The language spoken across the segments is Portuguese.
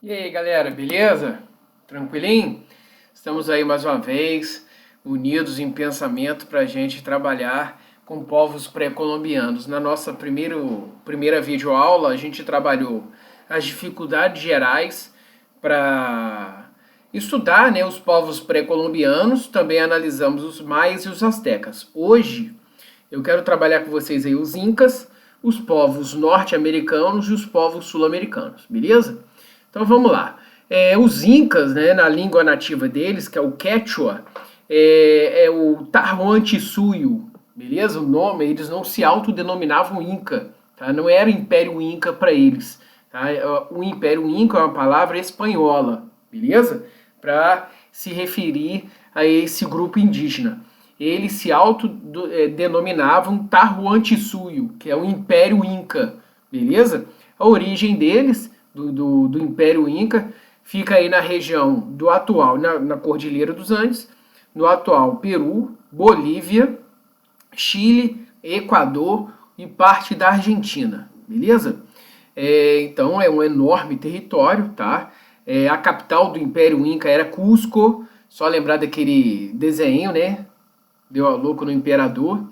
E aí, galera, beleza? Tranquilinho? Estamos aí mais uma vez, unidos em pensamento para a gente trabalhar com povos pré-colombianos. Na nossa primeira videoaula, a gente trabalhou as dificuldades gerais para estudar, né, os povos pré-colombianos, também analisamos os maias e os astecas. Hoje, eu quero trabalhar com vocês aí os incas, os povos norte-americanos e os povos sul-americanos, beleza? Então vamos lá. Os incas, né, na língua nativa deles, que é o Quechua, é o Tahuantinsuyo, beleza? O nome, eles não se autodenominavam Inca, tá? Não era Império Inca para eles, tá? O Império Inca é uma palavra espanhola, beleza? Para se referir a esse grupo indígena. Eles se autodenominavam Tahuantinsuyo, que é o Império Inca, beleza? A origem deles do Império Inca, fica aí na região do atual, na Cordilheira dos Andes, no atual Peru, Bolívia, Chile, Equador e parte da Argentina, beleza? Então é um enorme território, tá? A capital do Império Inca era Cusco, só lembrar daquele desenho, né? Deu a louco no imperador,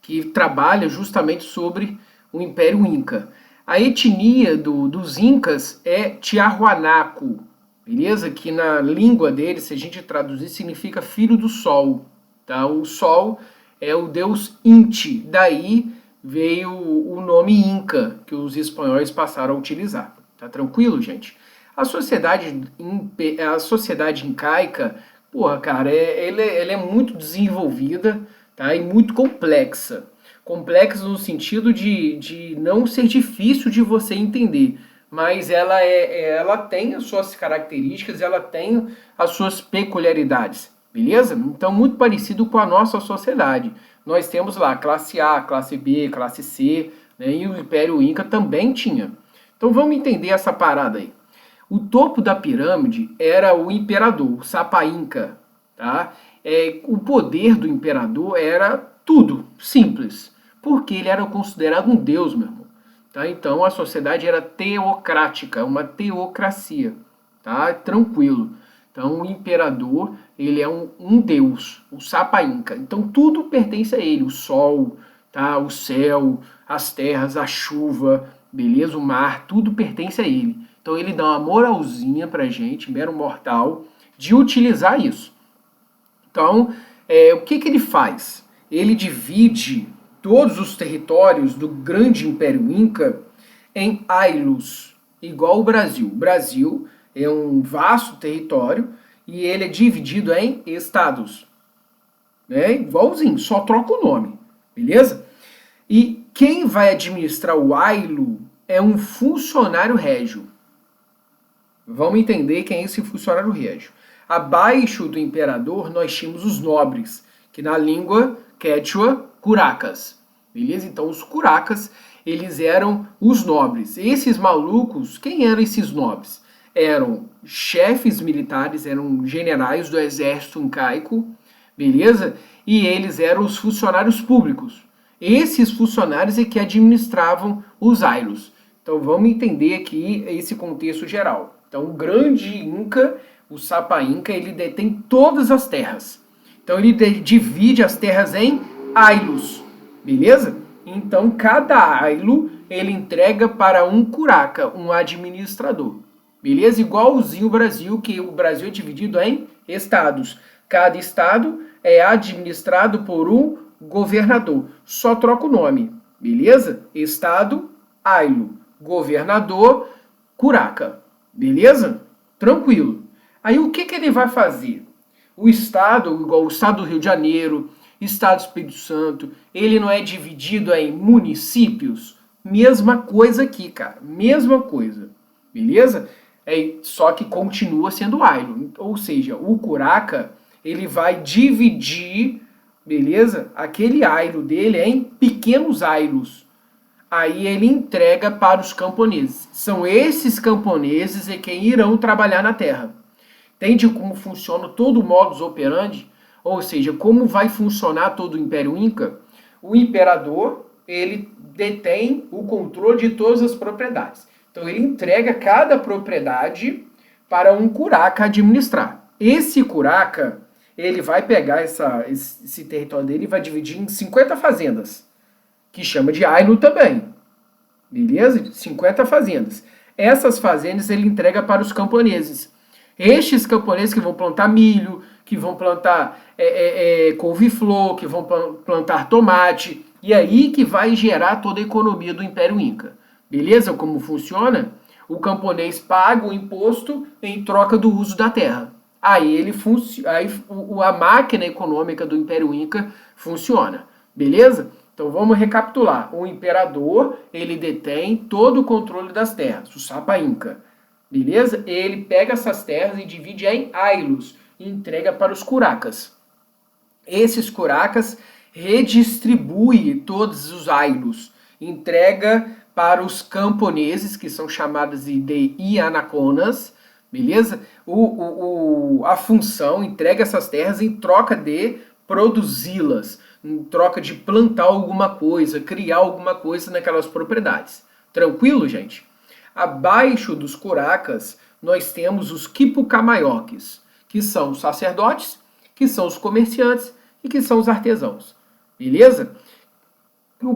que trabalha justamente sobre o Império Inca. A etnia dos Incas é Tiahuanaco, beleza? Que na língua deles, se a gente traduzir, significa filho do sol. Tá? O sol é o deus Inti, daí veio o nome Inca, que os espanhóis passaram a utilizar. Tá tranquilo, gente? A sociedade incaica, porra, cara, ela é muito desenvolvida, tá? E muito complexa. Complexa no sentido de não ser difícil de você entender, mas ela tem as suas características, ela tem as suas peculiaridades, beleza? Então, muito parecido com a nossa sociedade. Nós temos lá classe A, classe B, classe C, né? E o Império Inca também tinha. Então, vamos entender essa parada aí. O topo da pirâmide era o imperador, o Sapa Inca, tá? O poder do imperador era tudo, simples, porque ele era considerado um deus, meu irmão. Tá? Então a sociedade era teocrática, uma teocracia, tá? Tranquilo. Então o imperador, ele é um deus, o Sapa Inca. Então tudo pertence a ele, o sol, tá? O céu, as terras, a chuva, beleza? O mar, tudo pertence a ele. Então ele dá uma moralzinha pra gente, mero mortal, de utilizar isso. Então, o que ele faz? Ele divide todos os territórios do grande Império Inca em ailos, igual o Brasil. O Brasil é um vasto território e ele é dividido em estados. Né? Igualzinho, só troca o nome, beleza? E quem vai administrar o ailo é um funcionário régio. Vamos entender quem é esse funcionário régio. Abaixo do imperador, nós tínhamos os nobres, que na língua quechua, curacas. Beleza? Então, os curacas, eles eram os nobres. Esses malucos, quem eram esses nobres? Eram chefes militares, eram generais do exército incaico, beleza? E eles eram os funcionários públicos. Esses funcionários é que administravam os ailos. Então, vamos entender aqui esse contexto geral. Então, o grande Inca, o Sapa Inca, ele detém todas as terras. Então, ele divide as terras em ailos, beleza? Então, cada ailo ele entrega para um curaca, um administrador, beleza? Igualzinho o Brasil, que o Brasil é dividido em estados. Cada estado é administrado por um governador. Só troca o nome, beleza? Estado, ailo. Governador, curaca. Beleza? Tranquilo. Aí o que ele vai fazer? O estado, igual o estado do Rio de Janeiro, estado do Espírito Santo, ele não é dividido em municípios? Mesma coisa aqui, cara. Mesma coisa. Beleza? Só que continua sendo ailo. Ou seja, o curaca, ele vai dividir, beleza? Aquele ailo dele em pequenos ailos. Aí ele entrega para os camponeses. São esses camponeses quem irão trabalhar na terra. Entende como funciona todo o modus operandi? Ou seja, como vai funcionar todo o Império Inca? O imperador, ele detém o controle de todas as propriedades. Então ele entrega cada propriedade para um curaca administrar. Esse curaca, ele vai pegar esse território dele e vai dividir em 50 fazendas, que chama de ailo também. Beleza? 50 fazendas. Essas fazendas ele entrega para os camponeses. Estes camponeses que vão plantar milho, que vão plantar couve-flor, que vão plantar tomate, e aí que vai gerar toda a economia do Império Inca. Beleza? Como funciona? O camponês paga o imposto em troca do uso da terra. Aí a máquina econômica do Império Inca funciona. Beleza? Então vamos recapitular. O imperador, ele detém todo o controle das terras, o Sapa Inca. Beleza? Ele pega essas terras e divide em ailos e entrega para os curacas. Esses curacas redistribuem todos os ailos, entrega para os camponeses, que são chamados de ianaconas, beleza? A função entrega essas terras em troca de produzi-las, em troca de plantar alguma coisa, criar alguma coisa naquelas propriedades. Tranquilo, gente? Abaixo dos curacas, nós temos os quipucamaioques, que são os sacerdotes, que são os comerciantes e que são os artesãos. Beleza?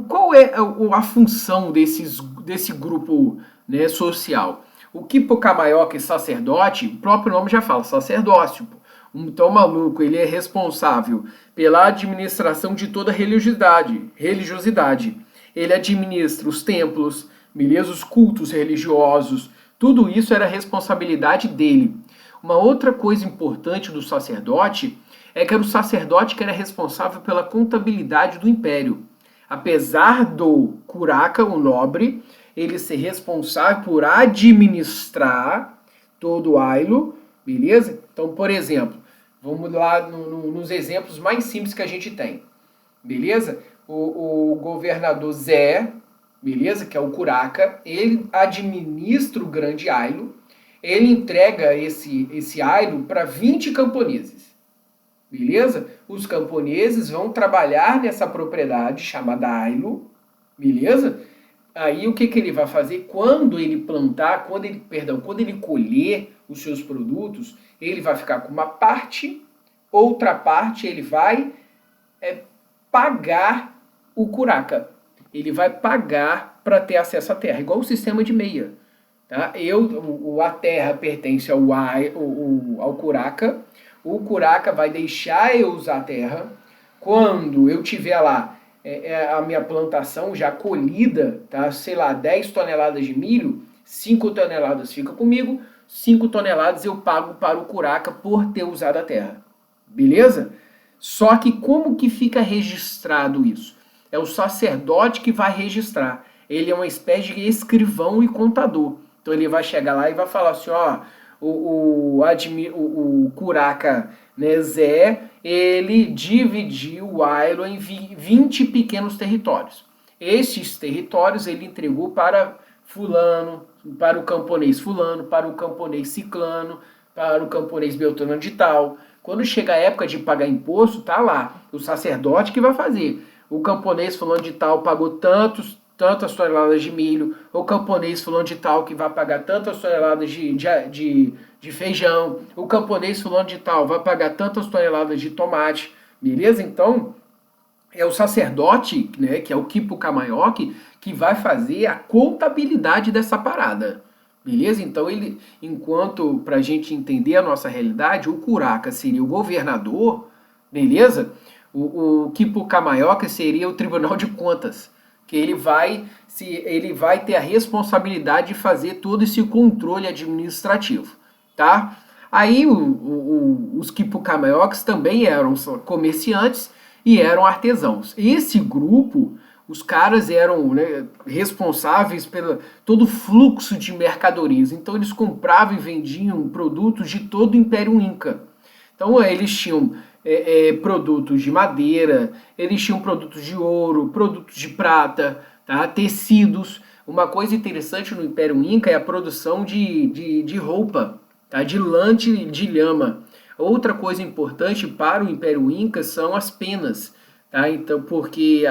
Qual é a função desse grupo, né, social? O quipucamaioque sacerdote, o próprio nome já fala, sacerdócio. Então o maluco, ele é responsável pela administração de toda a religiosidade. Ele administra os templos, beleza? Os cultos religiosos, tudo isso era responsabilidade dele. Uma outra coisa importante do sacerdote é que era o sacerdote que era responsável pela contabilidade do império. Apesar do curaca, o nobre, ele ser responsável por administrar todo o ailo, beleza? Então, por exemplo, vamos lá nos exemplos mais simples que a gente tem, beleza? O governador Zé, beleza? Que é o curaca, ele administra o grande ailo, ele entrega esse ailo para 20 camponeses. Beleza? Os camponeses vão trabalhar nessa propriedade chamada ailo, beleza? Aí o que ele vai fazer? Quando ele plantar, quando ele colher os seus produtos, ele vai ficar com uma parte, outra parte ele vai pagar o curaca. Ele vai pagar para ter acesso à terra, igual o sistema de meia. Tá? A terra pertence ao curaca. O curaca vai deixar eu usar a terra. Quando eu tiver lá a minha plantação já colhida, tá? Sei lá, 10 toneladas de milho, 5 toneladas fica comigo, 5 toneladas eu pago para o curaca por ter usado a terra. Beleza? Só que como que fica registrado isso? É o sacerdote que vai registrar. Ele é uma espécie de escrivão e contador. Então ele vai chegar lá e vai falar assim, ó, o curaca, né, Zé, ele dividiu o ailo em 20 pequenos territórios. Estes territórios ele entregou para fulano, para o camponês fulano, para o camponês ciclano, para o camponês beltrano de tal. Quando chega a época de pagar imposto, tá lá, o sacerdote que vai fazer. O camponês fulano de tal pagou tantas toneladas de milho, o camponês fulano de tal que vai pagar tantas toneladas de feijão, o camponês fulano de tal vai pagar tantas toneladas de tomate, beleza? Então, é o sacerdote, né, que é o quipucamaioque, que vai fazer a contabilidade dessa parada, beleza? Então, enquanto, pra gente entender a nossa realidade, o curaca seria o governador, beleza? O quipucamaioque seria o Tribunal de Contas, que ele vai ter a responsabilidade de fazer todo esse controle administrativo, tá? Aí os quipucamaioques também eram comerciantes e eram artesãos. Esse grupo, os caras eram, né, responsáveis pelo todo o fluxo de mercadorias. Então eles compravam e vendiam produtos de todo o Império Inca. Então eles tinham produtos de madeira, eles tinham produtos de ouro, produtos de prata, tá? Tecidos. Uma coisa interessante no Império Inca é a produção de roupa, tá? De lã de lhama. Outra coisa importante para o Império Inca são as penas. Tá? Então, porque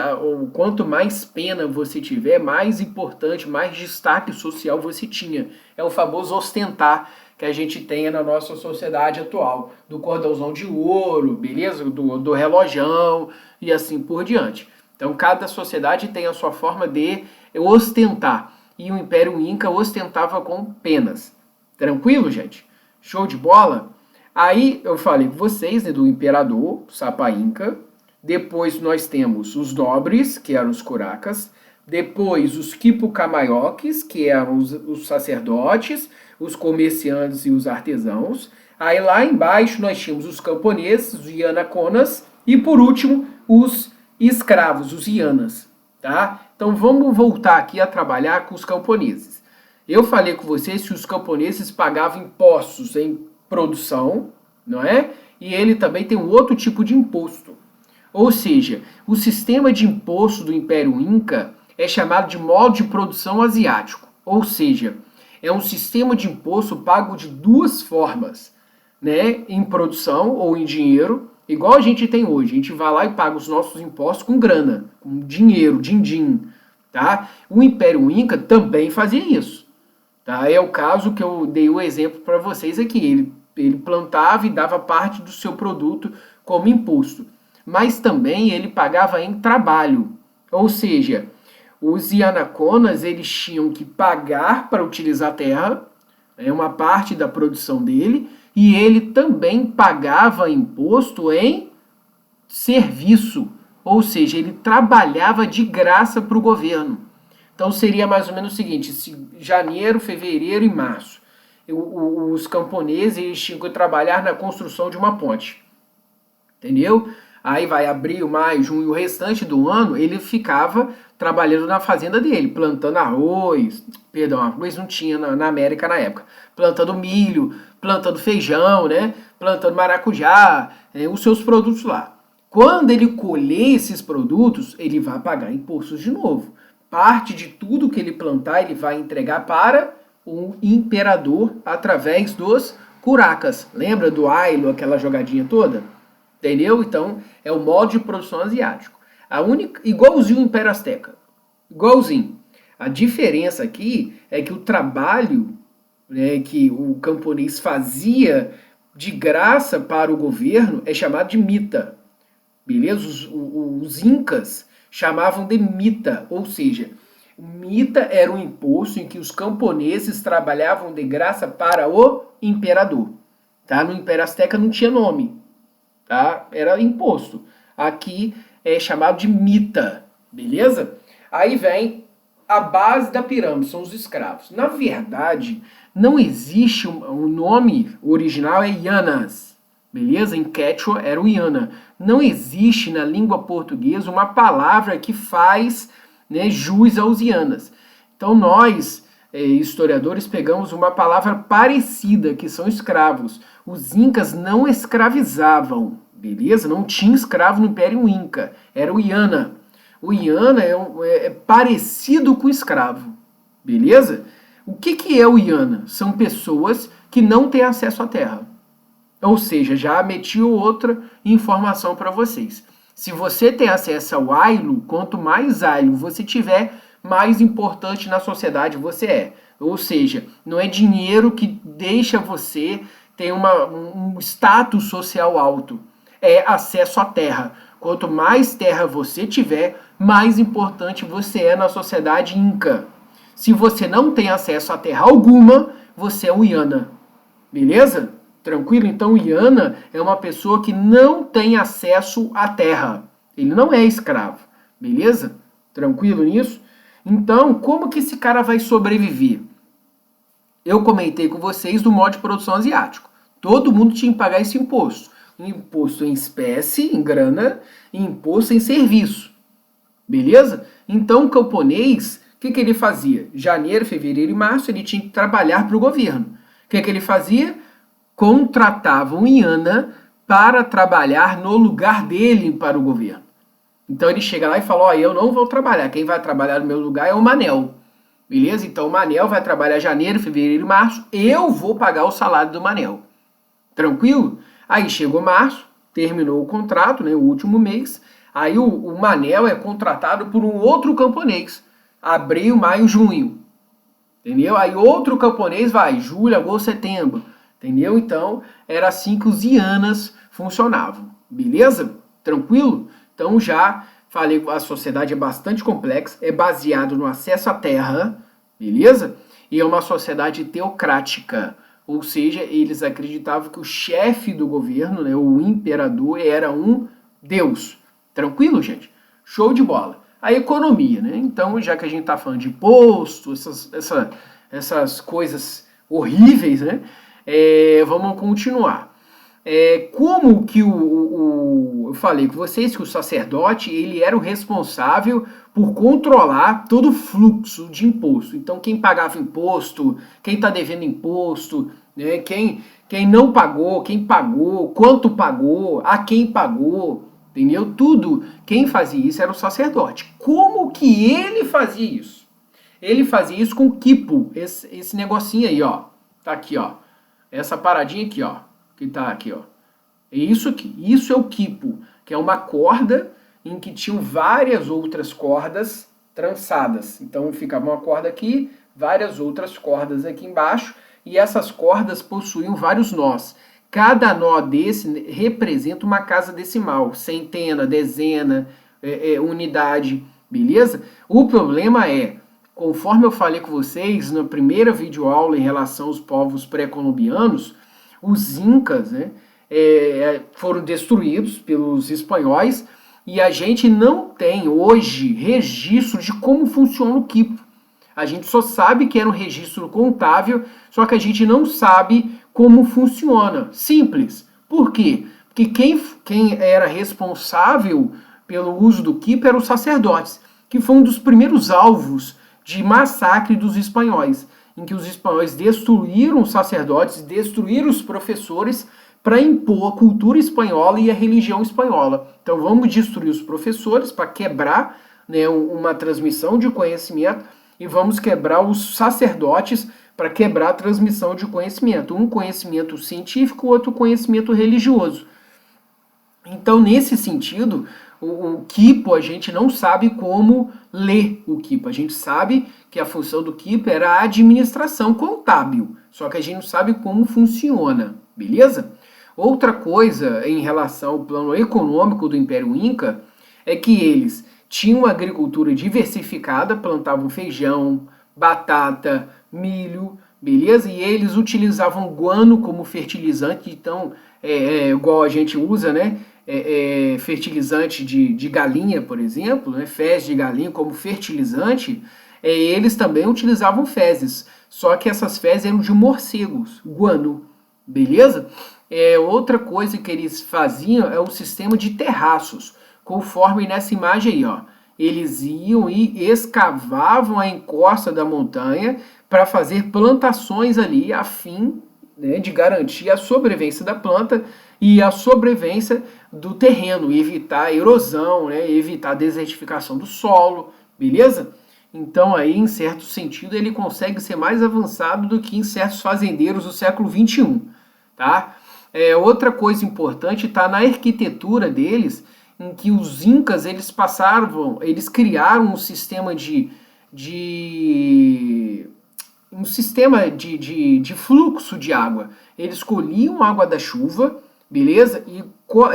quanto mais pena você tiver, mais importante, mais destaque social você tinha. É o famoso ostentar, que a gente tenha na nossa sociedade atual, do cordãozão de ouro, beleza? Do relojão e assim por diante. Então, cada sociedade tem a sua forma de ostentar. E o Império Inca ostentava com penas. Tranquilo, gente? Show de bola? Aí eu falei com vocês, né, do imperador, Sapa Inca. Depois nós temos os nobres, que eram os curacas. Depois os quipucamaioques, que eram os sacerdotes, os comerciantes e os artesãos. Aí lá embaixo nós tínhamos os camponeses, os ianaconas. E por último, os escravos, os ianas. Tá? Então vamos voltar aqui a trabalhar com os camponeses. Eu falei com vocês que os camponeses pagavam impostos em produção, não é? E ele também tem um outro tipo de imposto. Ou seja, o sistema de imposto do Império Inca é chamado de modo de produção asiático. Ou seja, é um sistema de imposto pago de duas formas, né? Em produção ou em dinheiro, igual a gente tem hoje. A gente vai lá e paga os nossos impostos com grana, com dinheiro, din-din, tá? O Império Inca também fazia isso. Tá? É o caso que eu dei o exemplo para vocês aqui. Ele plantava e dava parte do seu produto como imposto. Mas também ele pagava em trabalho. Ou seja, os ianaconas eles tinham que pagar para utilizar a terra, é uma parte da produção dele, e ele também pagava imposto em serviço. Ou seja, ele trabalhava de graça para o governo. Então seria mais ou menos o seguinte, janeiro, fevereiro e março. Os camponeses eles tinham que trabalhar na construção de uma ponte. Entendeu? Aí vai abril, maio, junho, o restante do ano ele ficava trabalhando na fazenda dele, plantando arroz, arroz não tinha na América na época, plantando milho, plantando feijão, né? Plantando maracujá, os seus produtos lá. Quando ele colher esses produtos, ele vai pagar impostos de novo. Parte de tudo que ele plantar, ele vai entregar para o imperador através dos curacas. Lembra do Ailo, aquela jogadinha toda? Entendeu? Então, é o modo de produção asiático. Igualzinho o Império Azteca. Igualzinho. A diferença aqui é que o trabalho, né, que o camponês fazia de graça para o governo é chamado de mita. Beleza? Os incas chamavam de mita, ou seja, o mita era um imposto em que os camponeses trabalhavam de graça para o imperador. Tá? No Império Azteca não tinha nome, tá? Era imposto. Aqui é chamado de mita, beleza? Aí vem a base da pirâmide, são os escravos. Na verdade, não existe o nome original é Ianas. Beleza? Em Quechua era o Iana. Não existe na língua portuguesa uma palavra que faz, né, jus aos Ianas. Então nós, historiadores, pegamos uma palavra parecida, que são escravos. Os incas não escravizavam, beleza? Não tinha escravo no Império Inca. Era o Iana. O Iana é parecido com o escravo, beleza? O que é o Iana? São pessoas que não têm acesso à terra. Ou seja, já meti outra informação para vocês. Se você tem acesso ao Ailo, quanto mais Ailo você tiver, mais importante na sociedade você é. Ou seja, não é dinheiro que deixa você ter um status social alto. É acesso à terra. Quanto mais terra você tiver, mais importante você é na sociedade inca. Se você não tem acesso a terra alguma, você é um Iana. Beleza? Tranquilo? Então, o Iana é uma pessoa que não tem acesso à terra. Ele não é escravo. Beleza? Tranquilo nisso? Então, como que esse cara vai sobreviver? Eu comentei com vocês do modo de produção asiático. Todo mundo tinha que pagar esse imposto. Imposto em espécie, em grana, e imposto em serviço. Beleza? Então, o camponês, o que ele fazia? Janeiro, fevereiro e março, ele tinha que trabalhar para o governo. O que ele fazia? Contratava um Iana para trabalhar no lugar dele para o governo. Então ele chega lá e fala, eu não vou trabalhar, quem vai trabalhar no meu lugar é o Manel. Beleza? Então o Manel vai trabalhar janeiro, fevereiro e março, eu vou pagar o salário do Manel. Tranquilo? Aí chegou março, terminou o contrato, né, o último mês, aí o Manel é contratado por um outro camponês, abril, maio, junho. entendeu? Aí outro camponês vai, julho, agosto, setembro, entendeu? Então, era assim que os ianas funcionavam, beleza? Tranquilo? Então, já falei que a sociedade é bastante complexa, é baseado no acesso à terra, beleza? E é uma sociedade teocrática, ou seja, eles acreditavam que o chefe do governo, né, o imperador, era um deus. Tranquilo, gente? Show de bola. A economia, né? Então, já que a gente está falando de imposto, essas coisas horríveis, né? Vamos continuar. Como que eu falei com vocês que o sacerdote ele era o responsável por controlar todo o fluxo de imposto. Então, quem pagava imposto, quem está devendo imposto, né? Quem não pagou, quem pagou, quanto pagou, a quem pagou, entendeu? Tudo, quem fazia isso era o sacerdote. Como que ele fazia isso? Ele fazia isso com o quipo, esse negocinho aí, ó. Tá aqui, ó. Essa paradinha aqui, ó. Que tá aqui, ó. É isso aqui. Isso é o quipo, que é uma corda em que tinham várias outras cordas trançadas. Então ficava uma corda aqui, várias outras cordas aqui embaixo, e essas cordas possuíam vários nós. Cada nó desse representa uma casa decimal, centena, dezena, unidade, beleza? O problema é, conforme eu falei com vocês na primeira videoaula em relação aos povos pré-colombianos, os incas, né, foram destruídos pelos espanhóis e a gente não tem hoje registro de como funciona o quipo. A gente só sabe que era um registro contábil, só que a gente não sabe como funciona. Simples. Por quê? Porque quem era responsável pelo uso do quipo eram os sacerdotes, que foi um dos primeiros alvos de massacre dos espanhóis, em que os espanhóis destruíram os sacerdotes, destruíram os professores para impor a cultura espanhola e a religião espanhola. Então vamos destruir os professores para quebrar, né, uma transmissão de conhecimento, e vamos quebrar os sacerdotes para quebrar a transmissão de conhecimento. Um conhecimento científico, outro conhecimento religioso. Então, nesse sentido, o quipo, a gente não sabe como ler o quipo. A gente sabe que a função do quipo era a administração contábil, só que a gente não sabe como funciona, beleza? Outra coisa em relação ao plano econômico do Império Inca é que eles tinham uma agricultura diversificada, plantavam feijão, batata, milho, beleza? E eles utilizavam guano como fertilizante, então, igual a gente usa, né? Fertilizante de galinha, por exemplo, né? Fezes de galinha como fertilizante, eles também utilizavam fezes, só que essas fezes eram de morcegos, guano, beleza? Outra coisa que eles faziam é o sistema de terraços, conforme nessa imagem aí, ó. Eles iam e escavavam a encosta da montanha para fazer plantações ali, a fim, né, de garantir a sobrevivência da planta e a sobrevivência do terreno, evitar a erosão, né, evitar a desertificação do solo, beleza? Então aí, em certo sentido, ele consegue ser mais avançado do que em certos fazendeiros do século XXI, tá? Outra coisa importante está na arquitetura deles, em que os incas eles criaram um sistema de fluxo de água. Eles colhiam água da chuva, beleza? E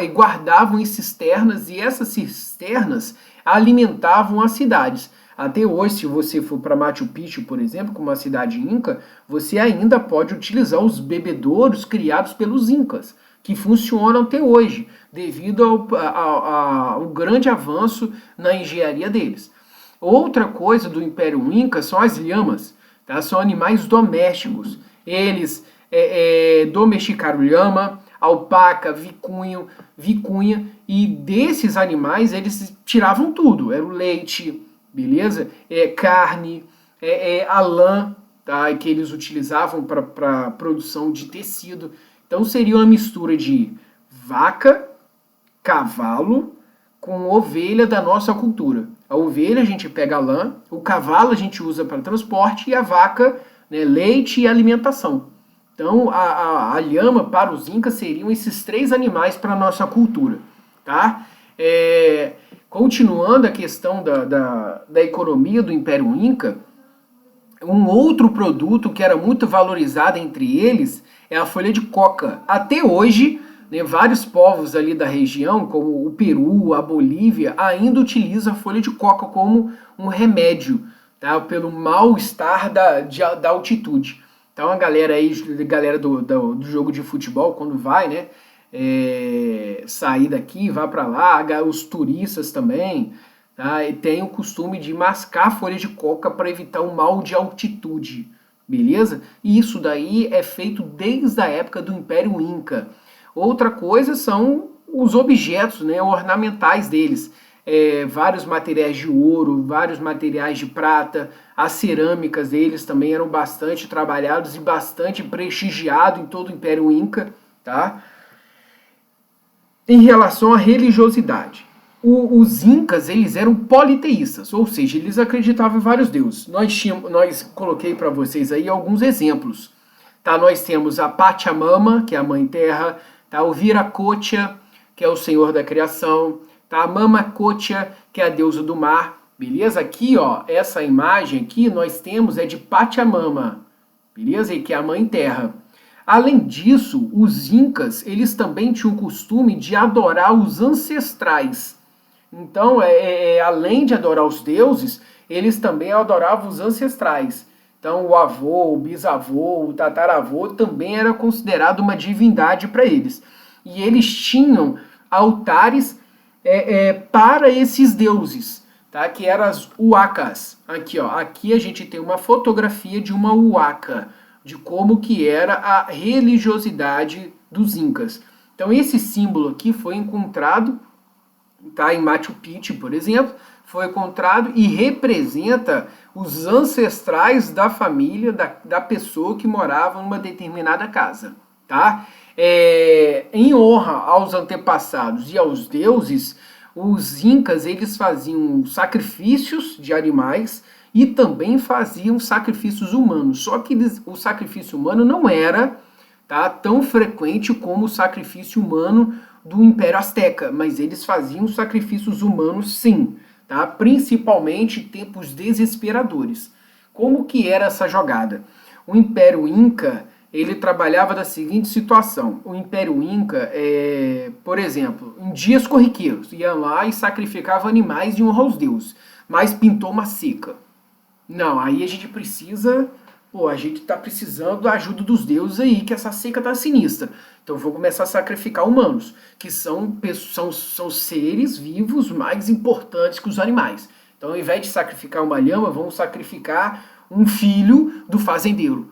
guardavam em cisternas, e essas cisternas alimentavam as cidades. Até hoje, se você for para Machu Picchu, por exemplo, como uma cidade inca, você ainda pode utilizar os bebedouros criados pelos incas, que funcionam até hoje, devido ao grande avanço na engenharia deles. Outra coisa do Império Inca são as lhamas, tá? São animais domésticos. Eles domesticaram lhama, alpaca, vicunha, e desses animais eles tiravam tudo. Era o leite, beleza? Carne, a lã, tá? Que eles utilizavam para produção de tecido. Então seria uma mistura de vaca, cavalo com ovelha da nossa cultura. A ovelha a gente pega a lã, o cavalo a gente usa para transporte e a vaca, né, leite e alimentação. Então a lhama para os incas seriam esses três animais para a nossa cultura, tá? Continuando a questão da economia do Império Inca, Um outro produto que era muito valorizado entre eles é a folha de coca. Até hoje, né, vários povos ali da região, como o Peru, a Bolívia, ainda utilizam a folha de coca como um remédio, tá, pelo mal-estar da altitude. Então a galera aí, galera do jogo de futebol, quando vai, né, sair daqui, vai para lá, os turistas também, tá, e tem o costume de mascar folha de coca para evitar o mal de altitude, beleza? E isso daí é feito desde a época do Império Inca. Outra coisa são os objetos, né, ornamentais deles. Vários materiais de ouro, vários materiais de prata, as cerâmicas deles também eram bastante trabalhados e bastante prestigiados em todo o Império Inca, tá? Em relação à religiosidade, os incas eles eram politeístas, ou seja, eles acreditavam em vários deuses. Nós coloquei para vocês aí alguns exemplos. Tá? Nós temos a Pachamama, que é a Mãe Terra, tá? O Viracocha, que é o Senhor da Criação, tá? A Mamacocha, que é a deusa do mar, beleza? Aqui, ó, essa imagem aqui nós temos é de Pachamama, beleza? E que é a Mãe Terra. Além disso, os incas, eles também tinham o costume de adorar os ancestrais. Então, além de adorar os deuses, eles também adoravam os ancestrais. Então, o avô, o bisavô, o tataravô também era considerado uma divindade para eles. E eles tinham altares para esses deuses, tá? Que eram as huacas. Aqui, ó, aqui a gente tem uma fotografia de uma huaca, de como que era a religiosidade dos incas. Então esse símbolo aqui foi encontrado, tá, em Machu Picchu, por exemplo, foi encontrado e representa os ancestrais da família, da pessoa que morava numa determinada casa, tá? Em honra aos antepassados e aos deuses, os incas eles faziam sacrifícios de animais e também faziam sacrifícios humanos. Só que o sacrifício humano não era, tá, tão frequente como o sacrifício humano do Império Azteca, mas eles faziam sacrifícios humanos sim, tá? Principalmente em tempos desesperadores. Como que era essa jogada? O Império Inca, ele trabalhava da seguinte situação. O Império Inca, por exemplo, em dias corriqueiros, ia lá e sacrificava animais de honra aos deuses, mas pintou uma seca. Não, aí a gente precisa, a gente tá precisando da ajuda dos deuses aí, que essa seca tá sinistra. Então vou começar a sacrificar humanos, que são seres vivos mais importantes que os animais. Então ao invés de sacrificar uma lhama, vamos sacrificar um filho do fazendeiro.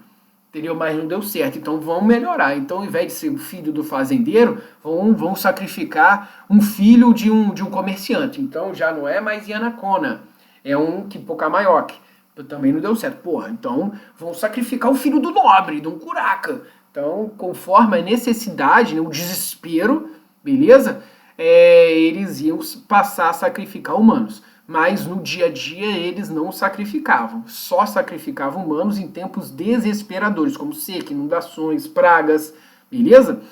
Entendeu? Mas não deu certo, então vamos melhorar. Então ao invés de ser o filho do fazendeiro, vão sacrificar um filho de um comerciante. Então já não é mais Yanacona, é um Kipokamaioque. Também não deu certo. Porra, então vão sacrificar o filho do nobre, de um curaca. Então, conforme a necessidade, né, o desespero, beleza? Eles iam passar a sacrificar humanos. Mas no dia a dia eles não sacrificavam. Só sacrificavam humanos em tempos desesperadores, como seca, inundações, pragas, beleza?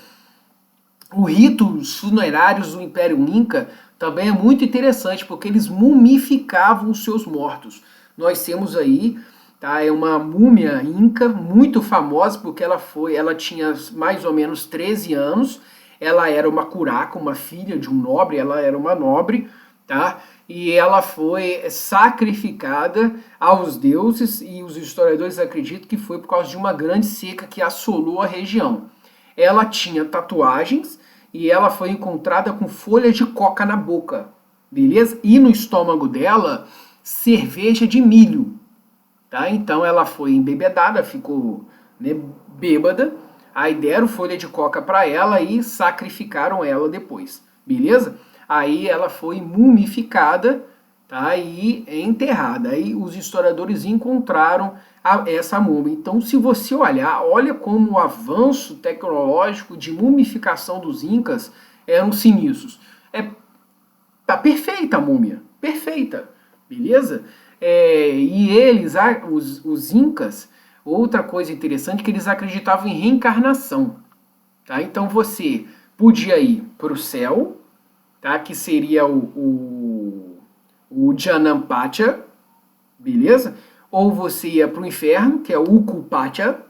O rito, os funerários do Império Inca também é muito interessante, porque eles mumificavam os seus mortos. Nós temos aí, tá, uma múmia inca muito famosa, porque ela tinha mais ou menos 13 anos, ela era uma curaca, uma filha de um nobre, ela era uma nobre, tá? E ela foi sacrificada aos deuses, e os historiadores acreditam que foi por causa de uma grande seca que assolou a região. Ela tinha tatuagens e ela foi encontrada com folha de coca na boca, beleza? E no estômago dela, cerveja de milho, tá? Então ela foi embebedada, ficou, né, bêbada, aí deram folha de coca para ela e sacrificaram ela depois, beleza? Aí ela foi mumificada, tá? E enterrada. Aí os historiadores encontraram essa múmia. Então, se você olha como o avanço tecnológico de mumificação dos incas eram sinistros. Tá perfeita a múmia, perfeita, beleza? E eles, os incas, outra coisa interessante é que eles acreditavam em reencarnação, tá? Então você podia ir para o céu, tá? Que seria o Janampacha, beleza? ou você ia para o inferno, que é o Ukupatya,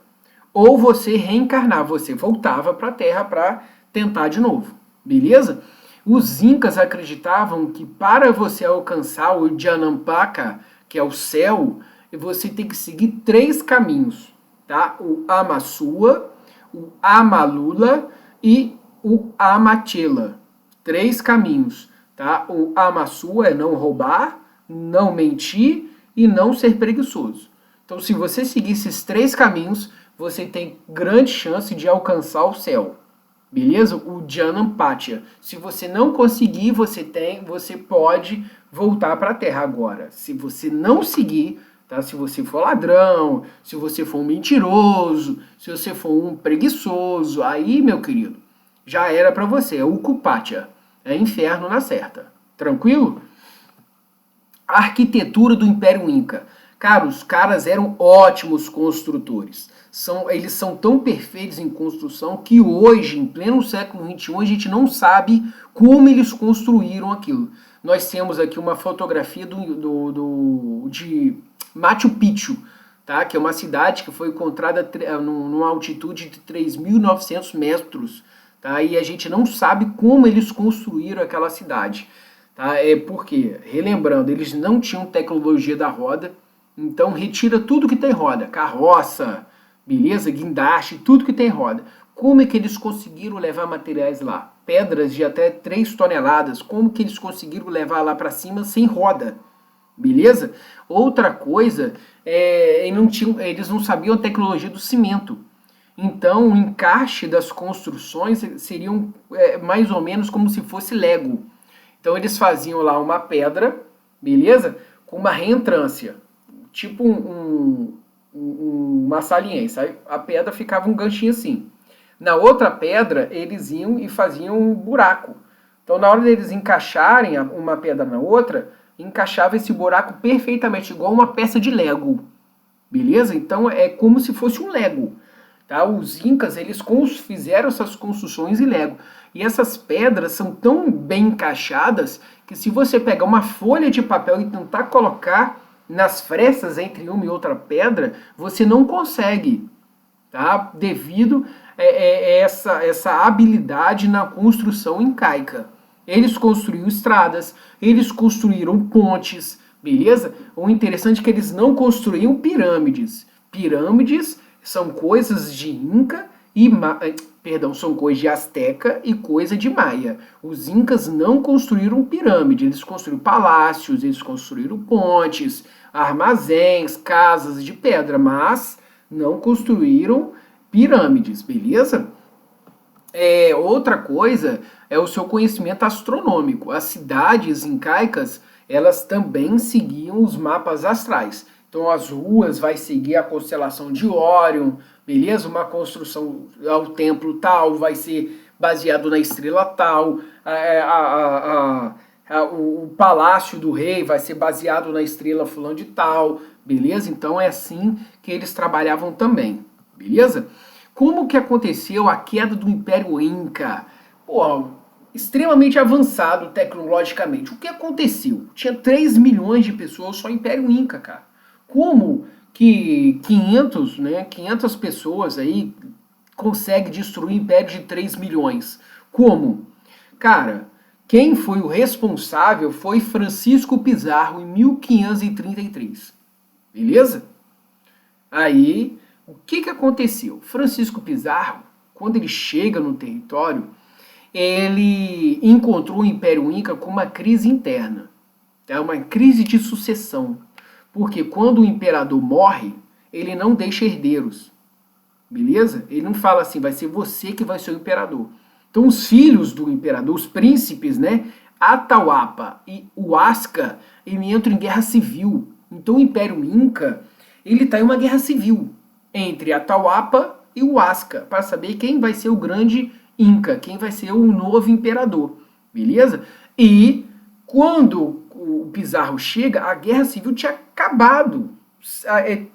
ou você reencarnar, você voltava para a Terra para tentar de novo, beleza? Os incas acreditavam que para você alcançar o Janampaka, que é o céu, você tem que seguir 3 caminhos, tá? O Amasua, o Amalula e o Amachela. 3 caminhos, tá? O Amasua é não roubar, não mentir e não ser preguiçoso. Então, se você seguir esses 3 caminhos, você tem grande chance de alcançar o céu. Beleza? O Janampatya. Se você não conseguir, você pode voltar para a Terra agora. Se você não seguir, tá? Se você for ladrão, se você for um mentiroso, se você for um preguiçoso, aí, meu querido, já era para você. É o Ukupatya. É inferno na certa. Tranquilo? A arquitetura do Império Inca. Cara, os caras eram ótimos construtores. Eles são tão perfeitos em construção que hoje, em pleno século XXI, a gente não sabe como eles construíram aquilo. Nós temos aqui uma fotografia de Machu Picchu, tá? Que é uma cidade que foi encontrada numa altitude de 3.900 metros. Tá? E a gente não sabe como eles construíram aquela cidade. Tá? É porque, relembrando, eles não tinham tecnologia da roda, então retira tudo que tem roda, carroça, beleza? Guindaste, tudo que tem roda. Como é que eles conseguiram levar materiais lá? Pedras de até 3 toneladas, como que eles conseguiram levar lá para cima sem roda? Beleza? Outra coisa, eles não sabiam a tecnologia do cimento. Então, o encaixe das construções seriam mais ou menos como se fosse Lego. Então, eles faziam lá uma pedra, beleza? Com uma reentrância, tipo uma saliência. A pedra ficava um ganchinho assim. Na outra pedra, eles iam e faziam um buraco. Então, na hora deles encaixarem uma pedra na outra, encaixava esse buraco perfeitamente, igual uma peça de Lego. Beleza? Então, é como se fosse um Lego. Tá? Os incas, eles fizeram essas construções em Lego. E essas pedras são tão bem encaixadas que se você pegar uma folha de papel e tentar colocar nas frestas entre uma e outra pedra, você não consegue, tá? Devido a essa habilidade na construção incaica. Eles construíram estradas, eles construíram pontes, beleza? O interessante é que eles não construíam pirâmides. Pirâmides são coisas de Inca e são coisas de Azteca e coisa de Maia. Os incas não construíram pirâmide, eles construíram palácios, eles construíram pontes, armazéns, casas de pedra, mas não construíram pirâmides, beleza? Outra coisa é o seu conhecimento astronômico. As cidades incaicas, elas também seguiam os mapas astrais. Então as ruas vai seguir a constelação de Órion, beleza? Uma construção ao templo tal vai ser baseado na estrela tal, o palácio do rei vai ser baseado na estrela fulano de tal, beleza? Então é assim que eles trabalhavam também, beleza? Como que aconteceu a queda do Império Inca? Pô, extremamente avançado tecnologicamente. O que aconteceu? Tinha 3 milhões de pessoas só no Império Inca, cara. Como que 500 pessoas aí conseguem destruir um império de 3 milhões? Como? Cara, quem foi o responsável foi Francisco Pizarro em 1533. Beleza? Aí, o que aconteceu? Francisco Pizarro, quando ele chega no território, ele encontrou o Império Inca com uma crise interna, tá? Uma crise de sucessão. Porque quando o imperador morre, ele não deixa herdeiros. Beleza? Ele não fala assim, vai ser você que vai ser o imperador. Então os filhos do imperador, os príncipes, né? Atahualpa e Huasca, ele entram em guerra civil. Então o Império Inca, ele está em uma guerra civil entre Atahualpa e Huasca, para saber quem vai ser o grande Inca, quem vai ser o novo imperador. Beleza? E quando o Pizarro chega, a guerra civil tinha acabado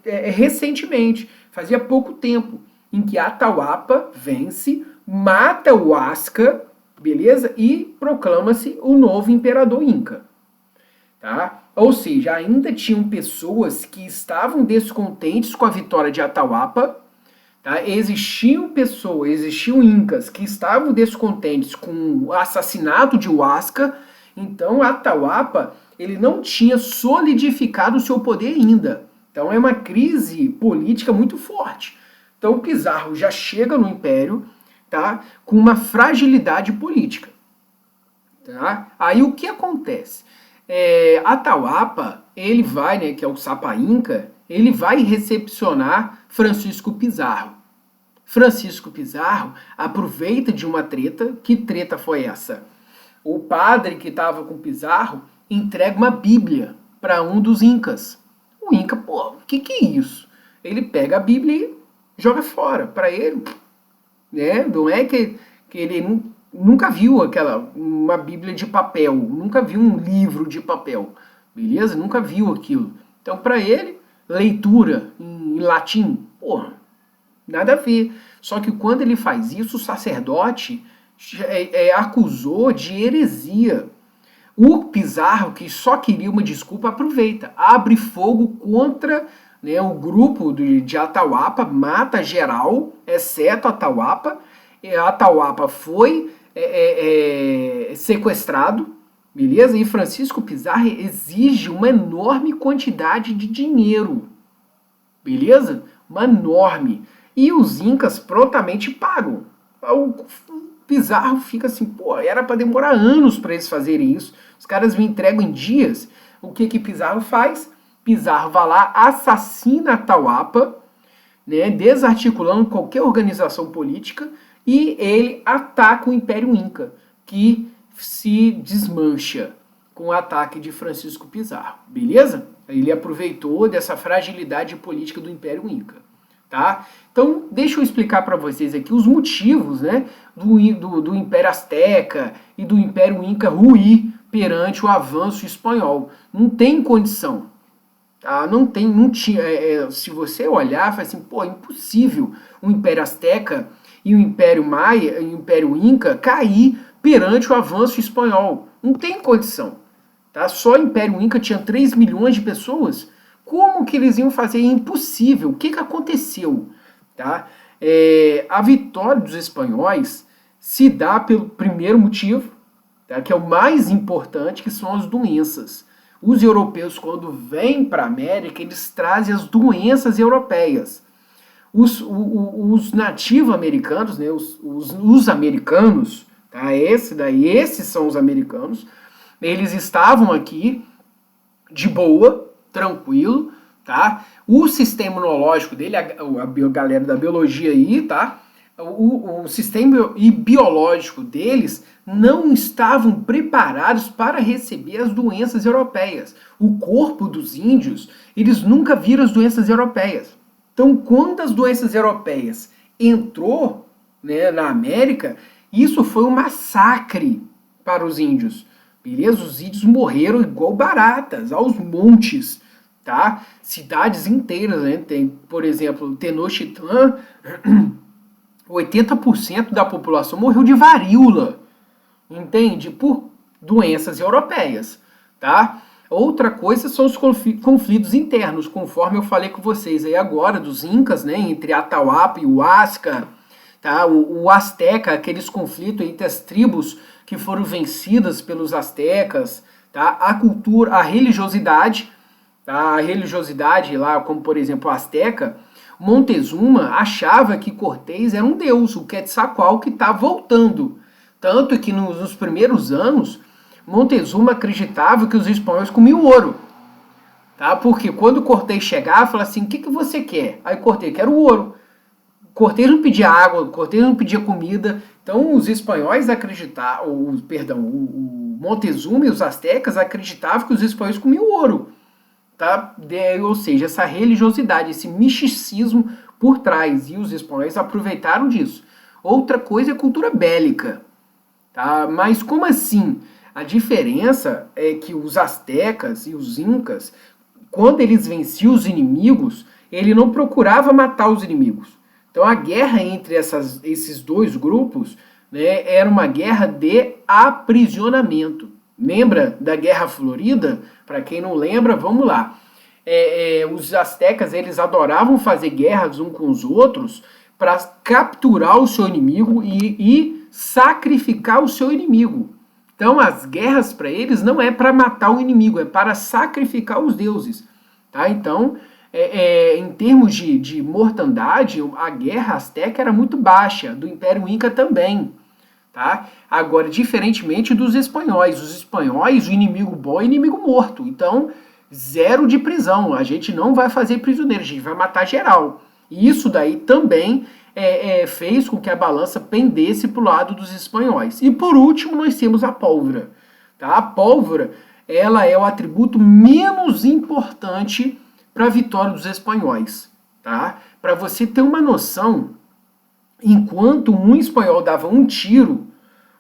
recentemente, fazia pouco tempo, em que Atahualpa vence, mata o Huasca, beleza? E proclama-se o novo imperador Inca. Tá? Ou seja, ainda tinham pessoas que estavam descontentes com a vitória de Atahualpa, tá? Existiam pessoas, existiam incas que estavam descontentes com o assassinato de Huasca, então Atahualpa ele não tinha solidificado o seu poder ainda. Então é uma crise política muito forte. Então Pizarro já chega no Império, tá, com uma fragilidade política. Tá? Aí o que acontece? Atahualpa, ele vai, né, que é o Sapa Inca, ele vai recepcionar Francisco Pizarro. Francisco Pizarro aproveita de uma treta. Que treta foi essa? O padre que estava com Pizarro entrega uma Bíblia para um dos incas. O Inca, pô, o que é isso? Ele pega a Bíblia e joga fora. Para ele, né? Não é que ele nunca viu uma Bíblia de papel, nunca viu um livro de papel, beleza? Nunca viu aquilo. Então, para ele, leitura em latim, porra, nada a ver. Só que quando ele faz isso, o sacerdote acusou de heresia. O Pizarro, que só queria uma desculpa, aproveita, abre fogo contra, né, o grupo de Atahualpa, mata geral, exceto Atahualpa. Atahualpa foi sequestrado, beleza? E Francisco Pizarro exige uma enorme quantidade de dinheiro, beleza? Uma enorme. E os incas prontamente pagam. O Pizarro fica assim, pô, era para demorar anos para eles fazerem isso. Os caras me entregam em dias. O que Pizarro faz? Pizarro vai lá, assassina Atahualpa, né, desarticulando qualquer organização política, e ele ataca o Império Inca, que se desmancha com o ataque de Francisco Pizarro, beleza? Ele aproveitou dessa fragilidade política do Império Inca, tá? Então, deixa eu explicar para vocês aqui os motivos, né, do Império Azteca e do Império Inca ruir perante o avanço espanhol. Não tem condição, tá? Não tinha. Se você olhar, faz assim, pô, é impossível o Império Azteca e o Império Maia, e o Império Inca cair perante o avanço espanhol. Não tem condição. Tá? Só o Império Inca tinha 3 milhões de pessoas. Como que eles iam fazer? É impossível. O que aconteceu? Tá? A vitória dos espanhóis se dá pelo primeiro motivo, tá? Que é o mais importante, que são as doenças. Os europeus, quando vêm para a América, eles trazem as doenças europeias. Os nativo-americanos, né, os americanos, tá, esses são os americanos, eles estavam aqui de boa, tranquilo, tá? O sistema imunológico dele, a galera da biologia aí, tá? O sistema biológico deles não estavam preparados para receber as doenças europeias. O corpo dos índios, eles nunca viram as doenças europeias. Então, quando as doenças europeias entrou, né, na América, isso foi um massacre para os índios, beleza? Os índios morreram igual baratas, aos montes, tá? Cidades inteiras, né? Tem, por exemplo, Tenochtitlan, 80% da população morreu de varíola, entende? Por doenças europeias, tá? Outra coisa são os conflitos internos, conforme eu falei com vocês aí agora, dos incas, né, entre Atahualpa e Huasca, tá? O Azteca, aqueles conflitos entre as tribos que foram vencidas pelos aztecas, tá? A cultura, a religiosidade, tá? A religiosidade lá, como por exemplo o Azteca, Montezuma achava que Cortés era um deus, o Quetzalcóatl que está voltando. Tanto que nos primeiros anos, Montezuma acreditava que os espanhóis comiam ouro, tá? Porque quando Cortés chegava, falava assim, o que você quer? Aí Cortés, quero ouro. Cortés não pedia água, Cortés não pedia comida. Então os espanhóis acreditavam, o Montezuma e os astecas acreditavam que os espanhóis comiam ouro, tá? Ou seja, essa religiosidade, esse misticismo por trás, e os espanhóis aproveitaram disso. Outra coisa é a cultura bélica, tá? Mas como assim? A diferença é que os astecas e os incas, quando eles venciam os inimigos, ele não procurava matar os inimigos. Então a guerra entre esses dois grupos, né, era uma guerra de aprisionamento. Lembra da Guerra Florida? Para quem não lembra, vamos lá. Os astecas, eles adoravam fazer guerras uns com os outros para capturar o seu inimigo e sacrificar o seu inimigo. Então, as guerras para eles não é para matar o inimigo, é para sacrificar os deuses. Tá? Então, em termos de mortandade, a guerra asteca era muito baixa, do Império Inca também. Tá? Agora, diferentemente dos espanhóis, os espanhóis, o inimigo bom é inimigo morto. Então, zero de prisão. A gente não vai fazer prisioneiro, a gente vai matar geral. E isso daí também fez com que a balança pendesse para o lado dos espanhóis. E por último, nós temos a pólvora. Tá? A pólvora, ela é o atributo menos importante para a vitória dos espanhóis. Tá? Para você ter uma noção, enquanto um espanhol dava um tiro,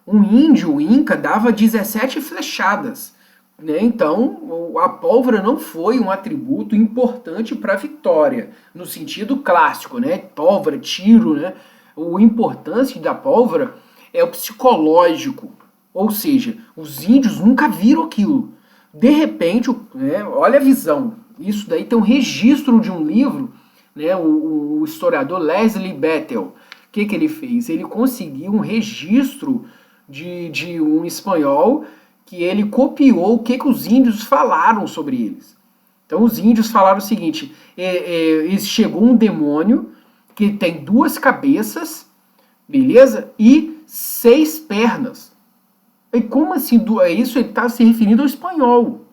um índio, o Inca, dava 17 flechadas. Né? Então, a pólvora não foi um atributo importante para a vitória, no sentido clássico, né? Pólvora, tiro, né? O importante da pólvora é o psicológico, ou seja, os índios nunca viram aquilo. De repente, né, olha a visão, isso daí tem um registro de um livro, né, o historiador Leslie Bethel. O que ele fez? Ele conseguiu um registro de um espanhol que ele copiou o que os índios falaram sobre eles. Então os índios falaram o seguinte, chegou um demônio que tem 2 cabeças, beleza? E 6 pernas. E como assim? Isso ele está se referindo ao espanhol.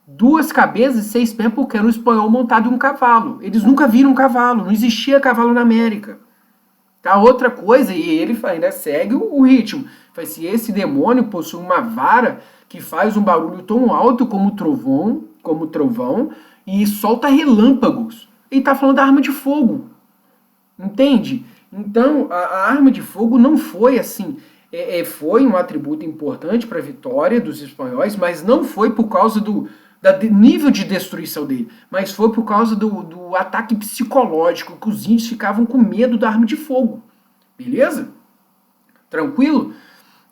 2 cabeças e 6 pernas porque era um espanhol montado em um cavalo. Eles nunca viram um cavalo, não existia cavalo na América. Tá? Outra coisa, e ele ainda segue o ritmo. Faz se esse demônio possui uma vara que faz um barulho tão alto como trovão, e solta relâmpagos. Ele está falando da arma de fogo. Entende? Então, a arma de fogo não foi assim. Foi um atributo importante para a vitória dos espanhóis, mas não foi por causa do nível de destruição dele, mas foi por causa do ataque psicológico, que os índios ficavam com medo da arma de fogo. Beleza? Tranquilo?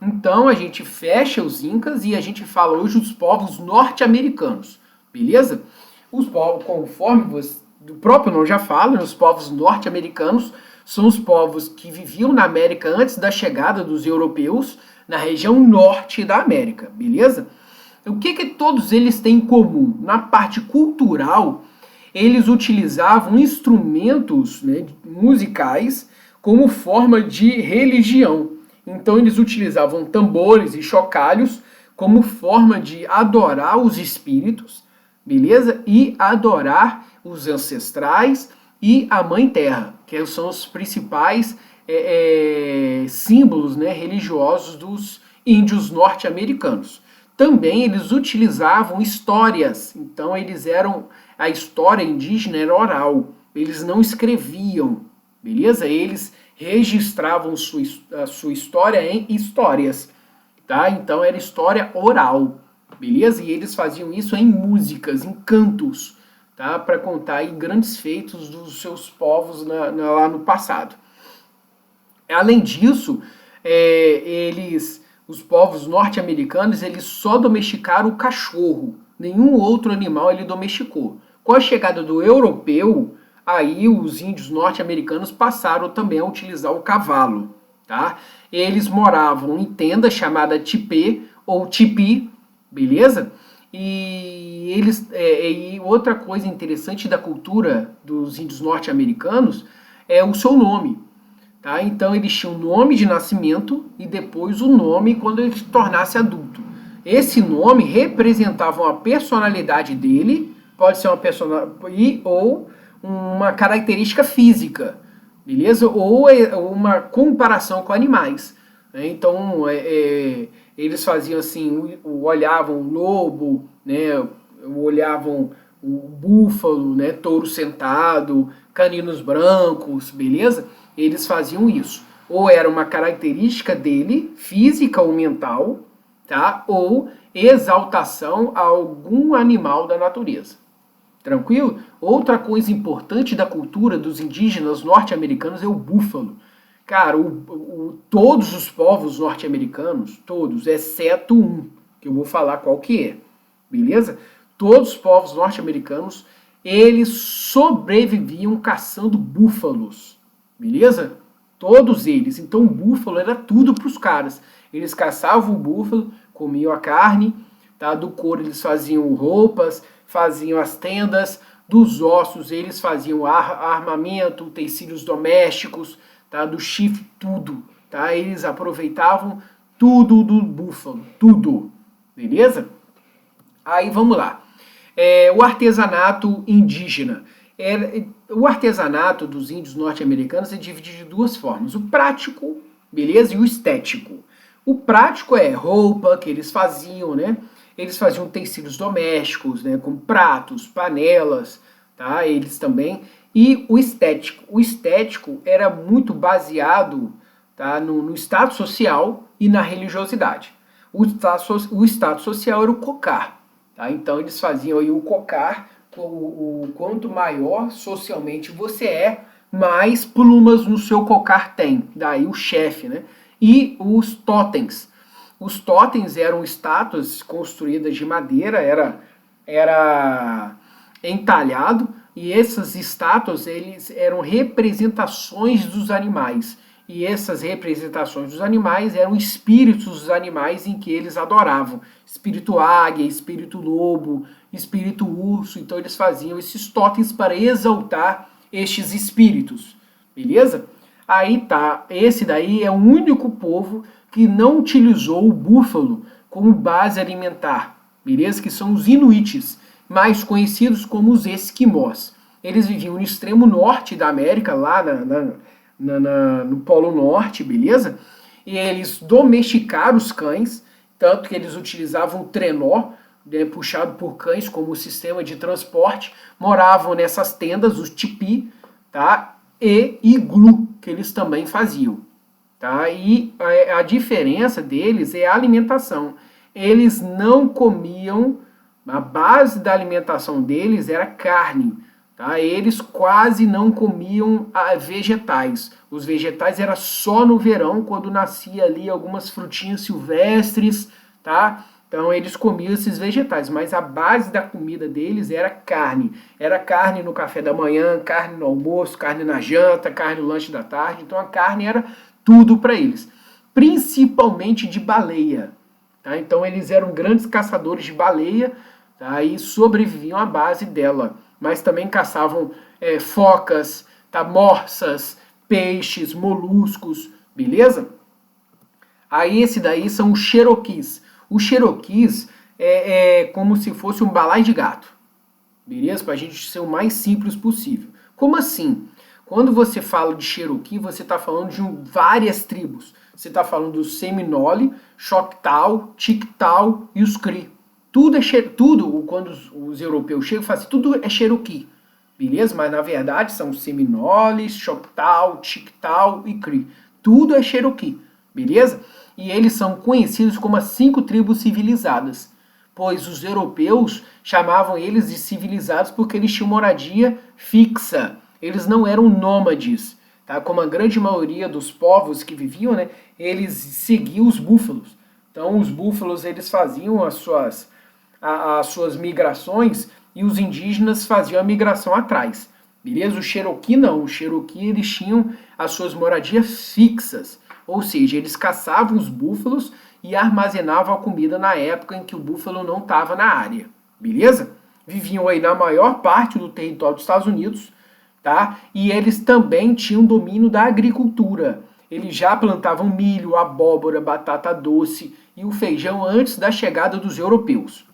Então a gente fecha os incas e a gente fala hoje dos povos norte-americanos. Beleza? Os povos, conforme o próprio nome já fala, os povos norte-americanos são os povos que viviam na América antes da chegada dos europeus na região norte da América. Beleza? O que todos eles têm em comum? Na parte cultural, eles utilizavam instrumentos, né, musicais como forma de religião. Então eles utilizavam tambores e chocalhos como forma de adorar os espíritos, beleza? E adorar os ancestrais e a Mãe Terra, que são os principais símbolos, né, religiosos dos índios norte-americanos. Também eles utilizavam histórias, então a história indígena era oral, eles não escreviam, beleza? Eles registravam a sua história em histórias, tá? Então era história oral, beleza? E eles faziam isso em músicas, em cantos, tá? Para contar aí grandes feitos dos seus povos lá no passado. Além disso, os povos norte-americanos, eles só domesticaram o cachorro, nenhum outro animal ele domesticou. Com a chegada do europeu, aí os índios norte-americanos passaram também a utilizar o cavalo, tá? Eles moravam em tenda chamada tipê ou tipi, beleza? E outra coisa interessante da cultura dos índios norte-americanos é o seu nome, tá? Então eles tinham o nome de nascimento e depois o nome quando ele se tornasse adulto. Esse nome representava a personalidade dele, pode ser uma personalidade ou uma característica física, beleza? Ou uma comparação com animais. Né? Então, eles faziam assim, olhavam o lobo, né? Olhavam o búfalo, né? Touro sentado, caninos brancos, beleza? Eles faziam isso. Ou era uma característica dele, física ou mental, tá? Ou exaltação a algum animal da natureza. Tranquilo? Outra coisa importante da cultura dos indígenas norte-americanos é o búfalo. Cara, todos os povos norte-americanos, todos, exceto um, que eu vou falar qual que é, beleza? Todos os povos norte-americanos, eles sobreviviam caçando búfalos, beleza? Todos eles. Então o búfalo era tudo para os caras. Eles caçavam o búfalo, comiam a carne, tá? Do couro eles faziam roupas, faziam as tendas, dos ossos eles faziam armamento, utensílios domésticos, tá? Do chifre, tudo, tá? Eles aproveitavam tudo do búfalo, tudo, beleza? Aí vamos lá. O artesanato indígena. O artesanato dos índios norte-americanos é dividido de duas formas: o prático, beleza, e o estético. O prático é roupa que eles faziam, né? Eles faziam utensílios domésticos, né? Como pratos, panelas, tá? Eles também. E o estético. O estético era muito baseado, tá? No status social e na religiosidade. O status social era o cocar. Tá? Então eles faziam aí o cocar, quanto maior socialmente você é, mais plumas no seu cocar tem. Daí o chefe, né? E os totens. Os totens eram estátuas construídas de madeira, era entalhado, e essas estátuas eles eram representações dos animais. E essas representações dos animais eram espíritos dos animais em que eles adoravam. Espírito águia, espírito lobo, espírito urso. Então eles faziam esses totens para exaltar estes espíritos. Beleza? Aí tá, esse daí é o único povo que não utilizou o búfalo como base alimentar. Beleza? Que são os inuites, mais conhecidos como os esquimós. Eles viviam no extremo norte da América, lá no Polo Norte, beleza? E eles domesticaram os cães, tanto que eles utilizavam o trenó, né, puxado por cães como sistema de transporte, moravam nessas tendas, os tipi, tá? E iglu, que eles também faziam. Tá? E a diferença deles é a alimentação. Eles não comiam, a base da alimentação deles era carne. Tá? Eles quase não comiam vegetais. Os vegetais era só no verão, quando nascia ali algumas frutinhas silvestres, tá? Então eles comiam esses vegetais, mas a base da comida deles era carne. Era carne no café da manhã, carne no almoço, carne na janta, carne no lanche da tarde. Então a carne era tudo para eles, principalmente de baleia. Tá? Então eles eram grandes caçadores de baleia, tá? E sobreviviam à base dela. Mas também caçavam focas, tá? Morsas, peixes, moluscos, beleza? Aí esse daí são os Cherokees. Os Cherokees é como se fosse um balaio de gato, beleza? Para a gente ser o mais simples possível. Como assim? Quando você fala de Cherokee, você está falando de várias tribos. Você está falando dos Seminole, Choctaw, Chictaw e os Cree. Tudo quando os europeus chegam, fazem tudo é Cherokee, beleza? Mas na verdade são Seminoles, Choctaw, Chictaw e Cree. Tudo é Cherokee, beleza? E eles são conhecidos como as 5 tribos civilizadas, pois os europeus chamavam eles de civilizados porque eles tinham moradia fixa. Eles não eram nômades, tá? Como a grande maioria dos povos que viviam, né? Eles seguiam os búfalos. Então os búfalos eles faziam as suas migrações e os indígenas faziam a migração atrás. Beleza? O Cherokee não. O Cherokee eles tinham as suas moradias fixas. Ou seja, eles caçavam os búfalos e armazenavam a comida na época em que o búfalo não estava na área. Beleza? Viviam aí na maior parte do território dos Estados Unidos, tá? E eles também tinham domínio da agricultura. Eles já plantavam milho, abóbora, batata doce e o feijão antes da chegada dos europeus.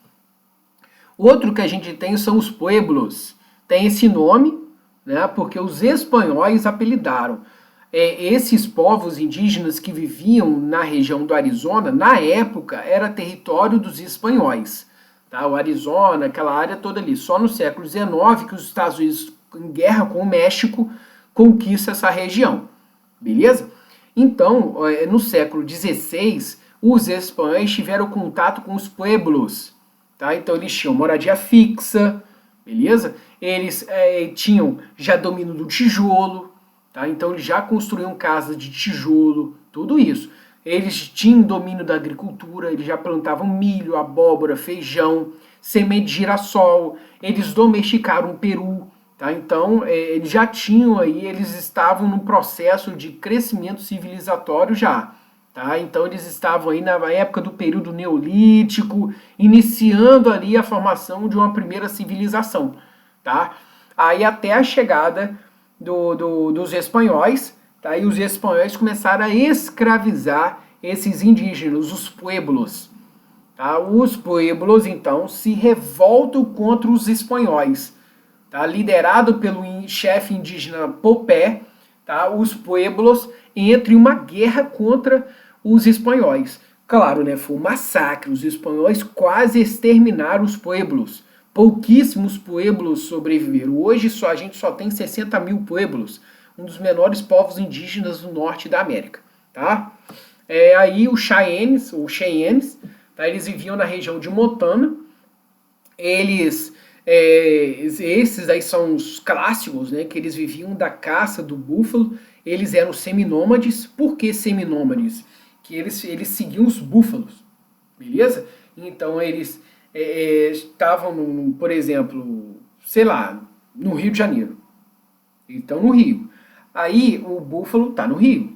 Outro que a gente tem são os pueblos. Tem esse nome, né? Porque os espanhóis apelidaram. Esses povos indígenas que viviam na região do Arizona, na época, era território dos espanhóis. Tá? O Arizona, aquela área toda ali. Só no século XIX que os Estados Unidos, em guerra com o México, conquista essa região. Beleza? Então, no século XVI, os espanhóis tiveram contato com os pueblos. Tá? Então eles tinham moradia fixa, beleza? Eles tinham já domínio do tijolo. Tá? Então eles já construíam casas de tijolo, tudo isso. eles tinham domínio da agricultura, eles já plantavam milho, abóbora, feijão, semente de girassol, eles domesticaram o peru, tá? Então, eles já tinham aí, eles estavam num processo de crescimento civilizatório já, tá? Então, eles estavam aí na época do período neolítico, iniciando ali a formação de uma primeira civilização, tá? Aí até a chegada dos espanhóis, tá? E os espanhóis começaram a escravizar esses indígenas, os pueblos. Tá? Os pueblos, então, se revoltam contra os espanhóis. Tá? Liderado pelo chefe indígena Popé, tá? Os pueblos entram em uma guerra contra os espanhóis. Claro, né? Foi um massacre. Os espanhóis quase exterminaram os pueblos. Pouquíssimos pueblos sobreviveram. Hoje a gente só tem 60 mil pueblos, um dos menores povos indígenas do norte da América. Tá? Aí os Cheyennes, tá? Eles viviam na região de Montana. Esses aí são os clássicos, né? Que eles viviam da caça do búfalo. Eles eram seminômades. Por que seminômades? Que eles seguiam os búfalos, beleza? Então eles estavam, por exemplo, sei lá, no Rio de Janeiro. Então no Rio. Aí o búfalo tá no Rio.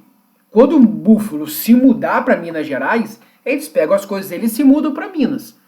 Quando o búfalo se mudar para Minas Gerais, eles pegam as coisas deles e se mudam para Minas.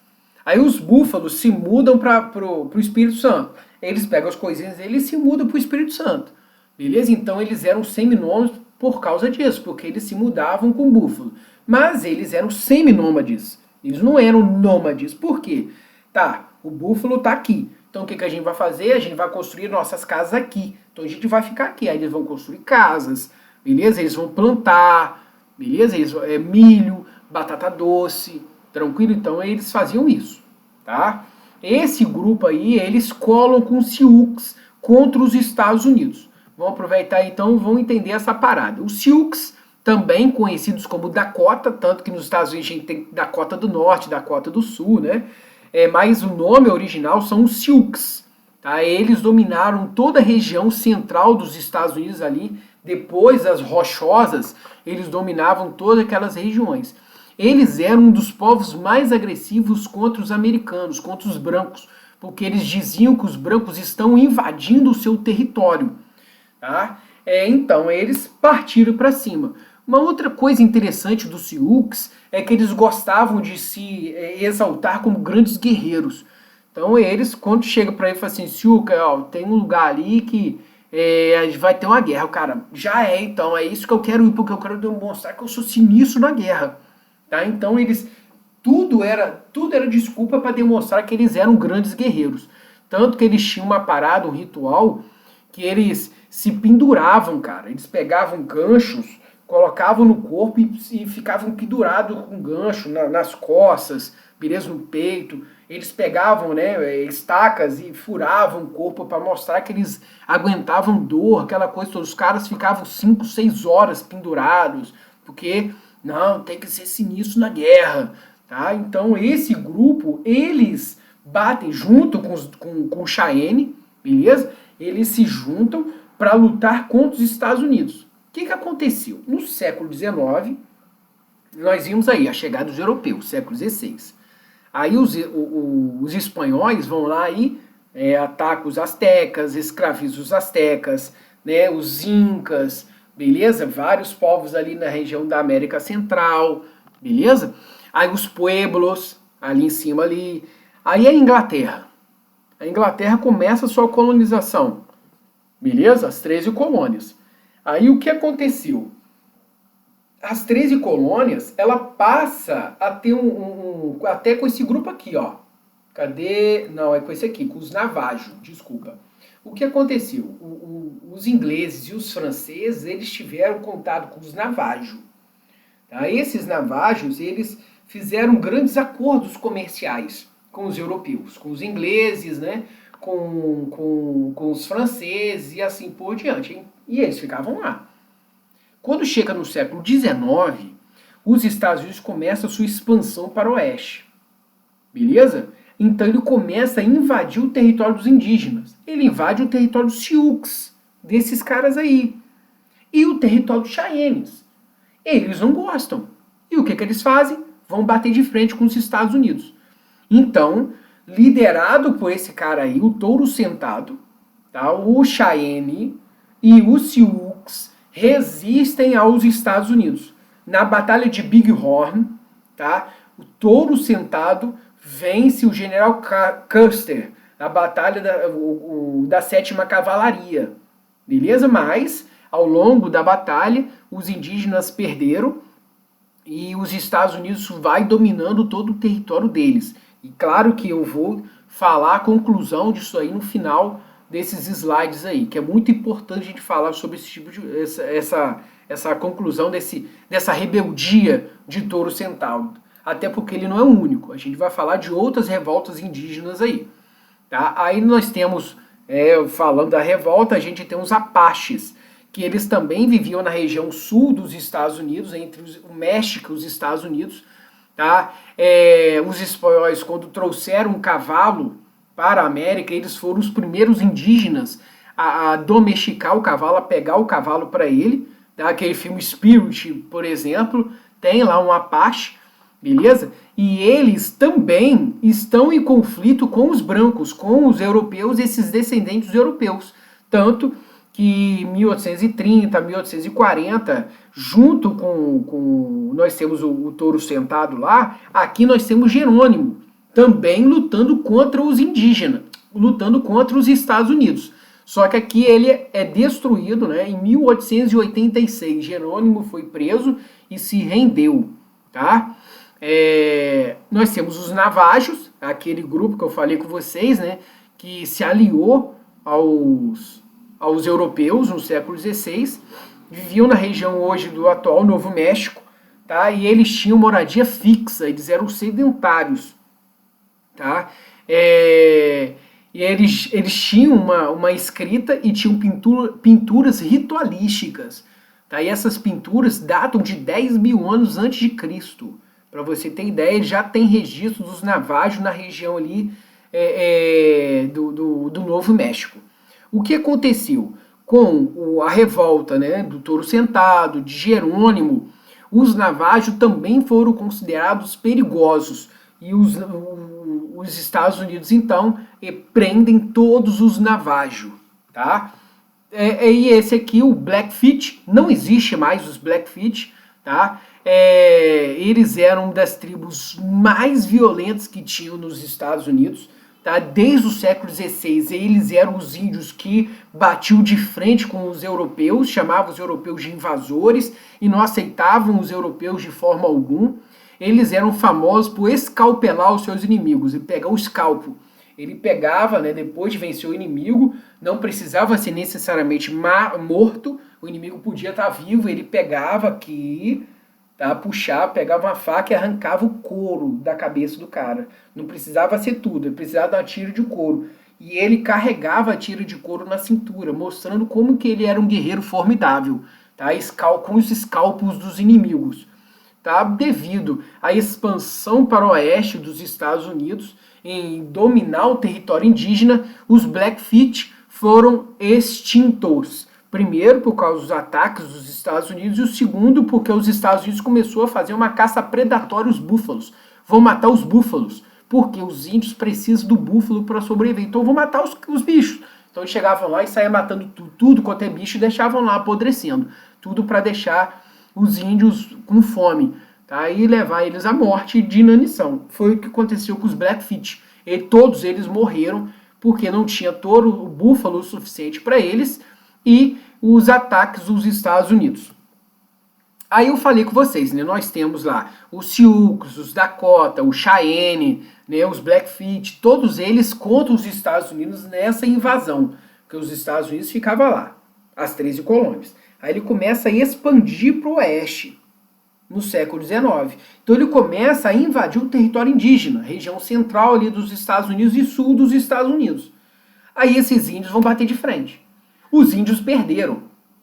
Aí os búfalos se mudam para o Espírito Santo. Eles pegam as coisinhas deles e se mudam para o Espírito Santo. Beleza? Então eles eram seminômades por causa disso, porque eles se mudavam com o búfalo. Mas eles eram seminômades. Eles não eram nômades. Por quê? Tá, o búfalo tá aqui. Então o que a gente vai fazer? A gente vai construir nossas casas aqui. Então a gente vai ficar aqui. Aí eles vão construir casas, beleza? Eles vão plantar, beleza? Milho, batata doce, tranquilo? Então eles faziam isso, tá? Esse grupo aí, eles colam com os Sioux contra os Estados Unidos. Vamos aproveitar então, vamos entender essa parada. Os Sioux, também conhecidos como Dakota, tanto que nos Estados Unidos a gente tem Dakota do Norte, Dakota do Sul, né? Mas o nome original são os Sioux, tá? Eles dominaram toda a região central dos Estados Unidos ali. Depois das Rochosas, eles dominavam todas aquelas regiões. Eles eram um dos povos mais agressivos contra os americanos, contra os brancos, porque eles diziam que os brancos estão invadindo o seu território, tá? Então eles partiram para cima. Uma outra coisa interessante dos Sioux é que eles gostavam de se exaltar como grandes guerreiros. Então eles, quando chega para ele e fala assim, Sioux, tem um lugar ali que a gente vai ter uma guerra. O cara, então, é isso que eu quero ir, porque eu quero demonstrar que eu sou sinistro na guerra. Tá? Então eles, tudo era desculpa para demonstrar que eles eram grandes guerreiros. Tanto que eles tinham uma parada, um ritual, que eles se penduravam, cara. Eles pegavam ganchos, colocavam no corpo e ficavam pendurados com gancho nas costas, beleza, no peito. Eles pegavam, né, estacas e furavam o corpo para mostrar que eles aguentavam dor, aquela coisa toda. Os caras ficavam 5, 6 horas pendurados, porque não, tem que ser sinistro na guerra, tá? Então esse grupo, eles batem junto com o Cheyenne, beleza? Eles se juntam para lutar contra os Estados Unidos. O que aconteceu? No século XIX, nós vimos aí a chegada dos europeus, século XVI. Aí os espanhóis vão lá e atacam os astecas, escravizam os astecas, né, os incas, beleza? Vários povos ali na região da América Central, beleza? Aí os pueblos, ali em cima ali. Aí a Inglaterra. A Inglaterra começa a sua colonização, beleza? As 13 colônias. Aí o que aconteceu? As 13 colônias, ela passa a ter até com esse grupo aqui, ó. Cadê? Não, é com esse aqui, com os Navajo, desculpa. O que aconteceu? Os ingleses e os franceses, eles tiveram contato com os Navajo. Tá? Esses Navajos, eles fizeram grandes acordos comerciais com os europeus, com os ingleses, né? Com os franceses e assim por diante. Hein? E eles ficavam lá. Quando chega no século XIX, os Estados Unidos começam a sua expansão para o oeste. Beleza? Então ele começa a invadir o território dos indígenas. Ele invade o território dos Sioux, desses caras aí. E o território dos Cheyennes. Eles não gostam. o que eles fazem? Vão bater de frente com os Estados Unidos. Então, liderado por esse cara aí, o Touro Sentado, tá? O Cheyenne e os Sioux resistem aos Estados Unidos. Na Batalha de Big Horn, tá? O Touro Sentado vence o General Custer na Batalha da 7ª Cavalaria. Beleza? Mas, ao longo da batalha, os indígenas perderam e os Estados Unidos vai dominando todo o território deles. E claro que eu vou falar a conclusão disso aí no final desses slides aí, que é muito importante a gente falar sobre esse tipo de essa conclusão dessa rebeldia de Touro Sentado. Até porque ele não é o único. A gente vai falar de outras revoltas indígenas aí. Tá? Aí nós temos, falando da revolta, a gente tem os Apaches, que eles também viviam na região sul dos Estados Unidos, entre o México e os Estados Unidos. Tá? Os espanhóis, quando trouxeram um cavalo para a América, eles foram os primeiros indígenas a domesticar o cavalo, a pegar o cavalo para ele. Tá? Aquele filme Spirit, por exemplo, tem lá um Apache, beleza? E eles também estão em conflito com os brancos, com os europeus, esses descendentes europeus. Tanto que em 1830, 1840, junto com nós temos o Touro Sentado lá, aqui nós temos Jerônimo, também lutando contra os indígenas, lutando contra os Estados Unidos. Só que aqui ele é destruído, né, em 1886. Jerônimo foi preso e se rendeu, tá? Nós temos os Navajos, aquele grupo que eu falei com vocês, né, que se aliou aos europeus no século XVI, viviam na região hoje do atual Novo México, tá? E eles tinham moradia fixa, eles eram sedentários, tá? E eles tinham uma escrita e tinham pinturas ritualísticas, tá? E essas pinturas datam de 10 mil anos antes de Cristo. Para você ter ideia, ele já tem registro dos Navajos na região ali do Novo México. O que aconteceu? Com a revolta, né, do Touro Sentado, de Jerônimo, os Navajos também foram considerados perigosos. E os Estados Unidos, então, prendem todos os Navajos. Tá? E esse aqui, o Blackfeet, não existe mais os Blackfeet, tá? Eles eram das tribos mais violentas que tinham nos Estados Unidos, tá? Desde o século XVI, eles eram os índios que batiam de frente com os europeus, chamavam os europeus de invasores e não aceitavam os europeus de forma alguma. Eles eram famosos por escalpelar os seus inimigos e pegar o escalpo. Ele pegava, né, depois de vencer o inimigo, não precisava ser necessariamente morto, o inimigo podia estar vivo, ele pegava aqui, tá, puxava, pegava uma faca e arrancava o couro da cabeça do cara. Não precisava ser tudo, ele precisava dar uma tira de couro. E ele carregava a tira de couro na cintura, mostrando como que ele era um guerreiro formidável, tá, com os escalpos dos inimigos. Tá? Devido à expansão para o oeste dos Estados Unidos, em dominar o território indígena, os Blackfeet foram extintos. Primeiro, por causa dos ataques dos Estados Unidos, e o segundo, porque os Estados Unidos começou a fazer uma caça predatória aos búfalos. Vão matar os búfalos, porque os índios precisam do búfalo para sobreviver. Então vão matar os bichos. Então eles chegavam lá e saíam matando tudo quanto é bicho e deixavam lá apodrecendo. Tudo para deixar os índios com fome, tá? E levar eles à morte de inanição. Foi o que aconteceu com os Blackfeet. Todos eles morreram porque não tinha touro, búfalo o suficiente para eles e os ataques dos Estados Unidos. Aí eu falei com vocês, né? Nós temos lá os Sioux, os Dakota, o Cheyenne, né? Os Blackfeet, todos eles contra os Estados Unidos nessa invasão, porque os Estados Unidos ficavam lá, as 13 colônias. Aí ele começa a expandir para o oeste, no século XIX. Então ele começa a invadir o território indígena, região central ali dos Estados Unidos e sul dos Estados Unidos. Aí esses índios vão bater de frente. Os índios perderam,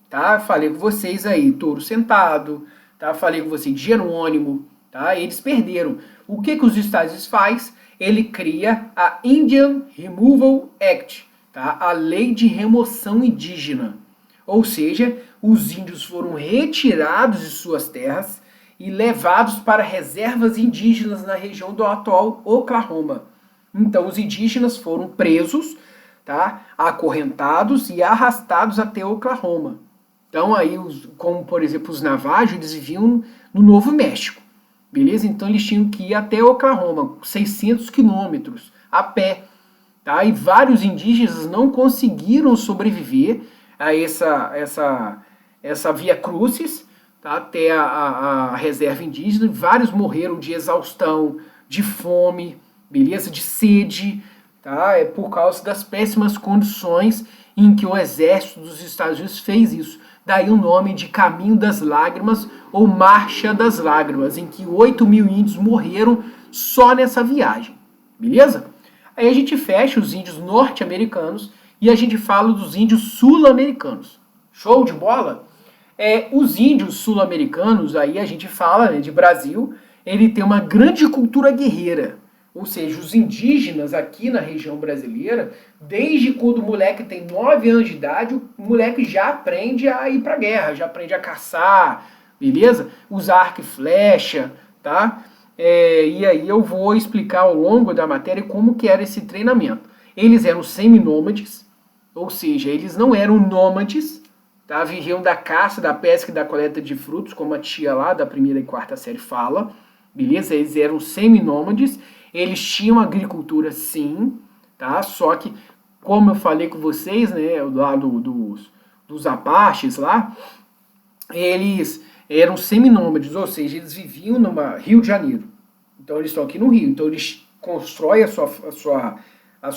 tá? Falei com vocês aí, Touro Sentado, tá? Falei com vocês de Jerônimo, tá? Eles perderam. O que os Estados Unidos faz? Ele cria a Indian Removal Act, tá? A lei de remoção indígena. Ou seja, os índios foram retirados de suas terras e levados para reservas indígenas na região do atual Oklahoma. Então os indígenas foram presos, tá, acorrentados e arrastados até Oklahoma. Então aí, como por exemplo os Navajo, eles viviam no Novo México, beleza? Então eles tinham que ir até Oklahoma, 600 quilômetros, a pé. Tá? E vários indígenas não conseguiram sobreviver a essa via crucis, tá? Até a reserva indígena. Vários morreram de exaustão, de fome, beleza? De sede, tá? É por causa das péssimas condições em que o exército dos Estados Unidos fez isso. Daí o nome de Caminho das Lágrimas ou Marcha das Lágrimas, em que 8 mil índios morreram só nessa viagem, beleza? Aí a gente fecha os índios norte-americanos e a gente fala dos índios sul-americanos. Show de bola? Os índios sul-americanos, aí a gente fala, né, de Brasil, ele tem uma grande cultura guerreira. Ou seja, os indígenas aqui na região brasileira, desde quando o moleque tem 9 anos de idade, o moleque já aprende a ir pra guerra, já aprende a caçar, beleza? Usar arco e flecha, tá? E aí eu vou explicar ao longo da matéria como que era esse treinamento. Eles eram seminômades, ou seja, eles não eram nômades, tá? Viviam da caça, da pesca e da coleta de frutos, como a tia lá da primeira e quarta série fala, beleza? Eles eram seminômades, eles tinham agricultura sim, tá? Só que, como eu falei com vocês, né, lá dos Apaches lá, eles eram seminômades, ou seja, eles viviam no Rio de Janeiro. Então eles estão aqui no Rio. Então eles constroem a sua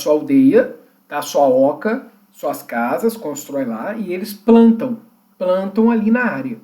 aldeia, tá? A sua oca, suas casas, constroem lá e eles plantam ali na área.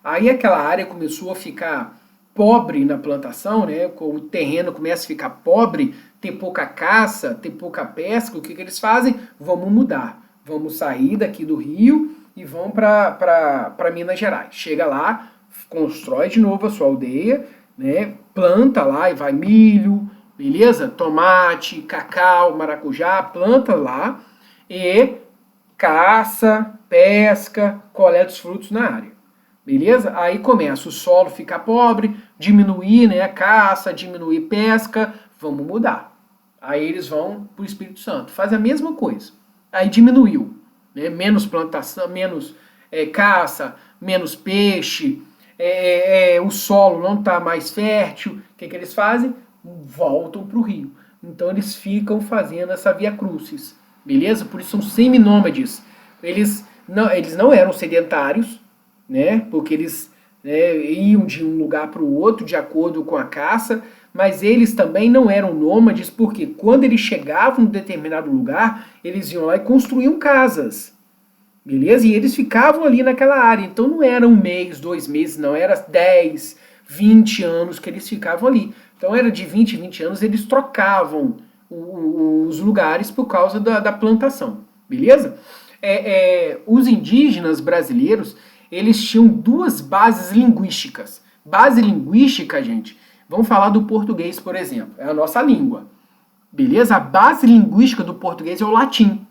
Aí aquela área começou a ficar pobre na plantação, né? O terreno começa a ficar pobre, ter pouca caça, ter pouca pesca. O que eles fazem? Vamos mudar. Vamos sair daqui do Rio e vão para Minas Gerais. Chega lá, constrói de novo a sua aldeia, né? Planta lá e vai milho, beleza? Tomate, cacau, maracujá, planta lá e caça, pesca, coleta os frutos na área, beleza? Aí começa o solo ficar pobre, diminuir, né, a caça, diminuir pesca, vamos mudar. Aí eles vão para o Espírito Santo, faz a mesma coisa. Aí diminuiu, né? Menos plantação, menos caça, menos peixe, o solo não está mais fértil. O que eles fazem? Voltam para o Rio. Então eles ficam fazendo essa via crucis, beleza? Por isso são seminômades. Eles não eram sedentários, né? Porque eles iam de um lugar para o outro de acordo com a caça, mas eles também não eram nômades, porque quando eles chegavam em um determinado lugar, eles iam lá e construíam casas, beleza? E eles ficavam ali naquela área, então não era um mês, 2 meses, não, era 10, 20 anos que eles ficavam ali. Então era de 20 em 20 anos, eles trocavam os lugares por causa da plantação, beleza? Os indígenas brasileiros, eles tinham 2 bases linguísticas. Base linguística, gente, vamos falar do português, por exemplo, é a nossa língua, beleza? A base linguística do português é o latim,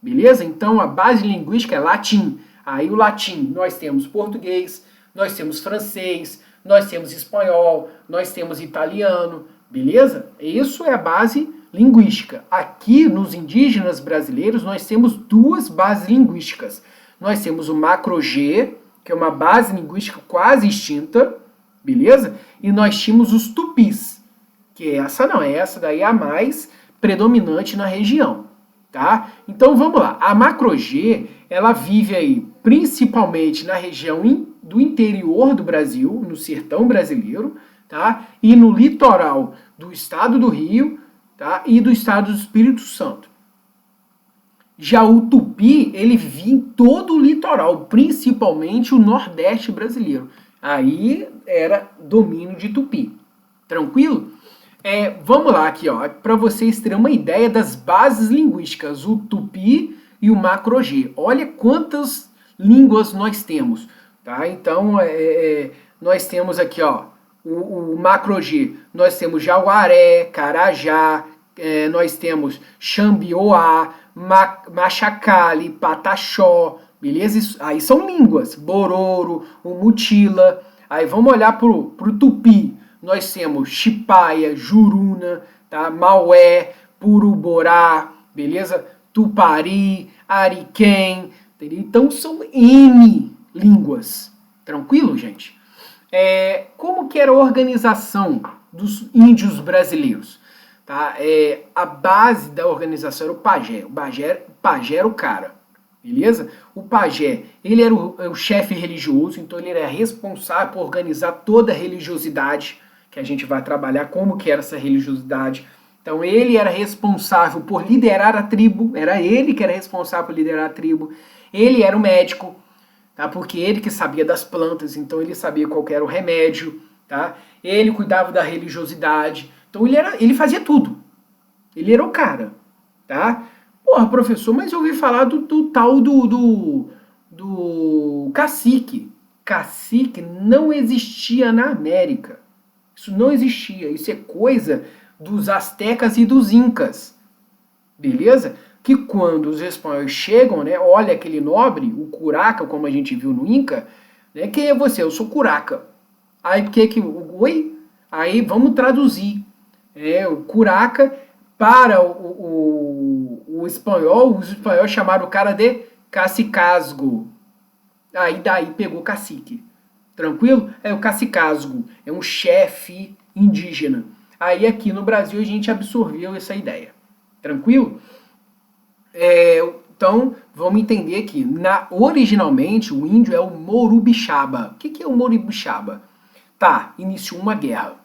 beleza? Então a base linguística é latim. Aí o latim, nós temos português, nós temos francês, nós temos espanhol, nós temos italiano, beleza? Isso é a base linguística. Aqui nos indígenas brasileiros nós temos 2 bases linguísticas. Nós temos o Macro-G, que é uma base linguística quase extinta, beleza? E nós tínhamos os Tupis, que essa daí é a mais predominante na região, tá? Então vamos lá. A Macro-G, ela vive aí principalmente na região do interior do Brasil, no sertão brasileiro, tá? E no litoral do estado do Rio, tá? E do estado do Espírito Santo. Já o Tupi, ele vivia em todo o litoral, principalmente o Nordeste brasileiro. Aí era domínio de Tupi. Tranquilo? Vamos lá aqui, ó, para vocês terem uma ideia das bases linguísticas, o Tupi e o Macro-G. Olha quantas línguas nós temos, tá? Então, nós temos aqui, ó, o Macro-G, nós temos Jauaré, Carajá, nós temos Xambioá, Machacali, Pataxó, beleza? Aí são línguas. Bororo, o Mutila. Aí vamos olhar pro Tupi. Nós temos Chipaia, Juruna, tá? Maué, Puruborá, beleza? Tupari, Ariquém, entendeu? Então são N línguas. Tranquilo, gente? Como que era a organização dos índios brasileiros? Tá? A base da organização era o pajé. O pajé era o cara, beleza? O pajé, ele era o chefe religioso, então ele era responsável por organizar toda a religiosidade que a gente vai trabalhar, como que era essa religiosidade. Então ele era responsável por liderar a tribo, era ele que era responsável por liderar a tribo. Ele era o médico, tá? Porque ele que sabia das plantas, então ele sabia qual era o remédio, tá? Ele cuidava da religiosidade, então ele fazia tudo. Ele era o cara, tá? Porra, professor, mas eu ouvi falar do tal do cacique. Cacique não existia na América. Isso não existia. Isso é coisa dos astecas e dos incas. Beleza? Que quando os espanhóis chegam, né, olha aquele nobre, o curaca, como a gente viu no Inca, né, quem é você? Eu sou curaca. Aí oi? Aí vamos traduzir. O curaca para o espanhol, os espanhóis chamaram o cara de cacicazgo. Aí daí pegou cacique. Tranquilo? O cacicazgo é um chefe indígena. Aí aqui no Brasil a gente absorveu essa ideia. Tranquilo? Então, vamos entender aqui. Originalmente, o índio é o Morubixaba. O que é o Morubixaba? Tá, iniciou uma guerra.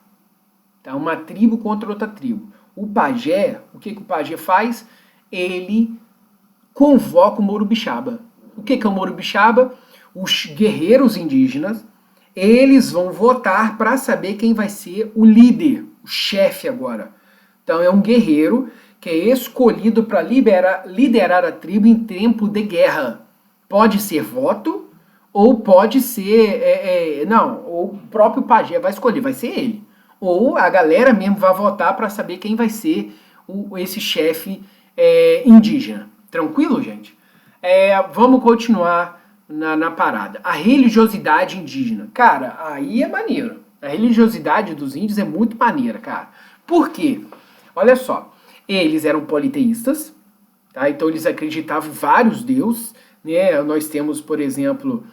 Tá, uma tribo contra outra tribo. O pajé, o que o pajé faz? Ele convoca o Morubixaba. O que é o Morubixaba? Os guerreiros indígenas, eles vão votar para saber quem vai ser o líder, o chefe agora. Então é um guerreiro que é escolhido para liderar a tribo em tempo de guerra. Pode ser voto ou pode ser... ou o próprio pajé vai escolher, vai ser ele. Ou a galera mesmo vai votar para saber quem vai ser esse chefe indígena. Tranquilo, gente? Vamos continuar na parada. A religiosidade indígena. Cara, aí é maneiro. A religiosidade dos índios é muito maneira, cara. Por quê? Olha só. Eles eram politeístas, tá? Então eles acreditavam em vários deuses, né? Nós temos, por exemplo,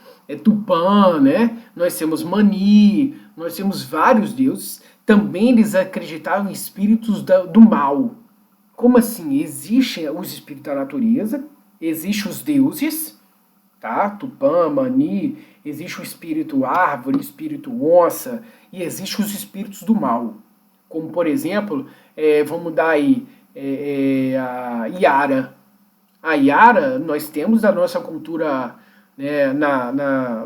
Tupã, né? Nós temos Mani, nós temos vários deuses. Também eles acreditavam em espíritos do mal. Como assim? Existem os espíritos da natureza, existem os deuses, tá? Tupã, Mani, existe o espírito árvore, espírito onça, e existem os espíritos do mal. Como, por exemplo, vamos dar aí a Iara. A Iara, nós temos da nossa cultura, né,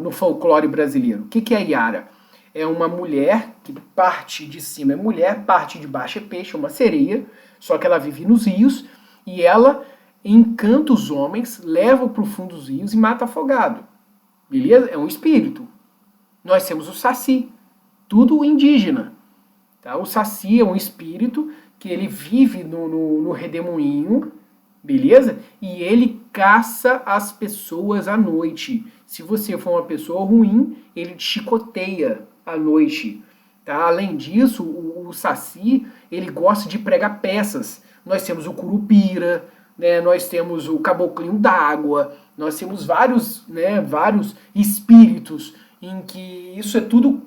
no folclore brasileiro. O que é a Iara? É uma mulher que parte de cima é mulher, parte de baixo é peixe, é uma sereia, só que ela vive nos rios e ela encanta os homens, leva para o fundo dos rios e mata afogado. Beleza? É um espírito. Nós temos o Saci, tudo indígena. Tá? O Saci é um espírito que ele vive no redemoinho, beleza? E ele caça as pessoas à noite. Se você for uma pessoa ruim, ele te chicoteia à noite. Tá? Além disso, o Saci, ele gosta de pregar peças. Nós temos o Curupira, né? Nós temos o Caboclinho d'Água, nós temos vários espíritos em que isso é tudo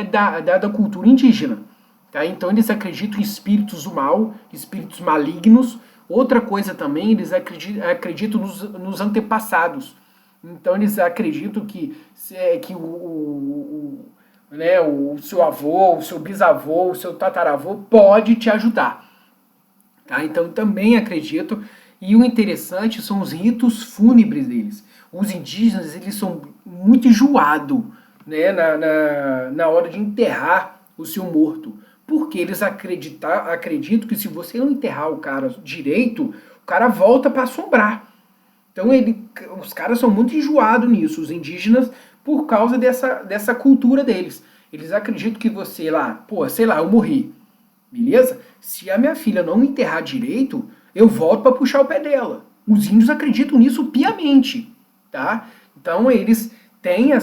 da cultura indígena. Tá? Então eles acreditam em espíritos do mal, espíritos malignos. Outra coisa também, eles acreditam nos antepassados. Então eles acreditam que o seu avô, o seu bisavô, o seu tataravô pode te ajudar. Tá? Então também acredito. E o interessante são os ritos fúnebres deles. Os indígenas, eles são muito enjoados, né, na hora de enterrar o seu morto. Porque eles acreditam que se você não enterrar o cara direito, o cara volta para assombrar. Então os caras são muito enjoados nisso, os indígenas, por causa dessa cultura deles. Eles acreditam que você eu morri. Beleza? Se a minha filha não me enterrar direito, eu volto para puxar o pé dela. Os índios acreditam nisso piamente, tá? Então eles têm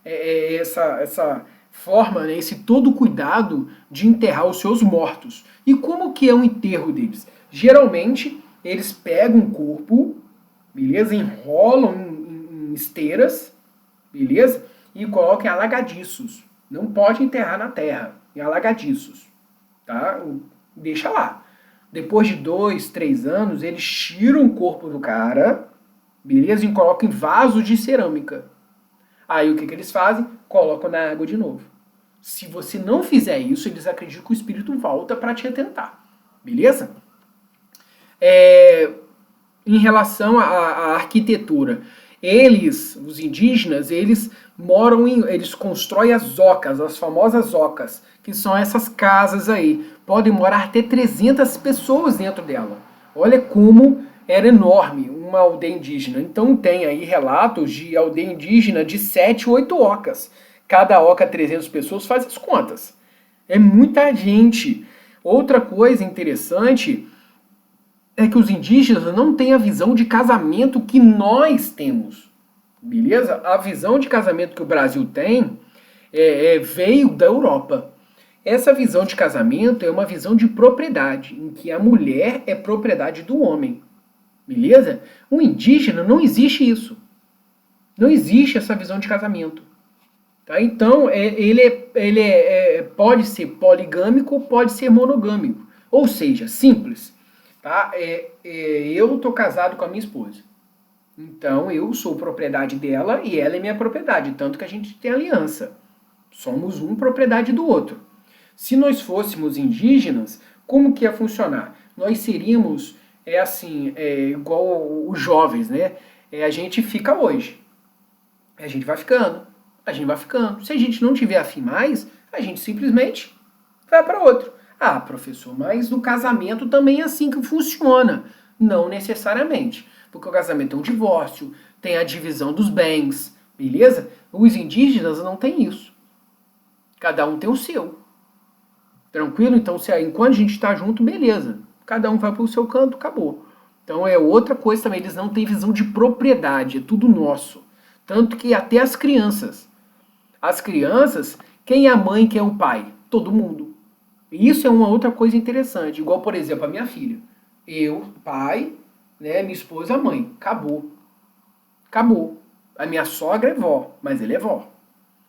essa forma, né, esse todo cuidado de enterrar os seus mortos. E como que é o enterro deles? Geralmente, eles pegam um corpo, beleza? Enrolam em esteiras, beleza? E colocam em alagadiços. Não pode enterrar na terra, em alagadiços, tá? Deixa lá. Depois de 2, 3 anos, eles tiram o corpo do cara, beleza? E colocam em vaso de cerâmica. Aí o que eles fazem? Colocam na água de novo. Se você não fizer isso, eles acreditam que o espírito volta para te atentar. Beleza? Em relação à arquitetura, os indígenas, eles eles constroem as ocas, as famosas ocas, que são essas casas aí. Podem morar até 300 pessoas dentro dela. Olha como era enorme uma aldeia indígena. Então tem aí relatos de aldeia indígena de 7, 8 ocas. Cada oca 300 pessoas, faz as contas. É muita gente. Outra coisa interessante é que os indígenas não têm a visão de casamento que nós temos. Beleza? A visão de casamento que o Brasil tem veio da Europa. Essa visão de casamento é uma visão de propriedade, em que a mulher é propriedade do homem. Beleza? O indígena não existe isso. Não existe essa visão de casamento. Tá? Então, pode ser poligâmico ou pode ser monogâmico. Ou seja, simples. Tá? Eu estou casado com a minha esposa. Então, eu sou propriedade dela e ela é minha propriedade. Tanto que a gente tem aliança. Somos um propriedade do outro. Se nós fôssemos indígenas, como que ia funcionar? Nós seríamos, igual os jovens, né? A gente fica hoje. A gente vai ficando. A gente vai ficando. Se a gente não tiver afim mais, a gente simplesmente vai para outro. Ah, professor, mas no casamento também é assim que funciona. Não necessariamente. Porque o casamento é um divórcio, tem a divisão dos bens, beleza? Os indígenas não têm isso. Cada um tem o seu. Tranquilo? Então, enquanto a gente está junto, beleza. Cada um vai para o seu canto, acabou. Então é outra coisa também, eles não têm visão de propriedade, é tudo nosso. Tanto que até as crianças, quem é a mãe, quem é o pai? Todo mundo. E isso é uma outra coisa interessante. Igual, por exemplo, a minha filha. Eu, pai, né, minha esposa, mãe. Acabou. Acabou. A minha sogra é vó, mas ele é vó.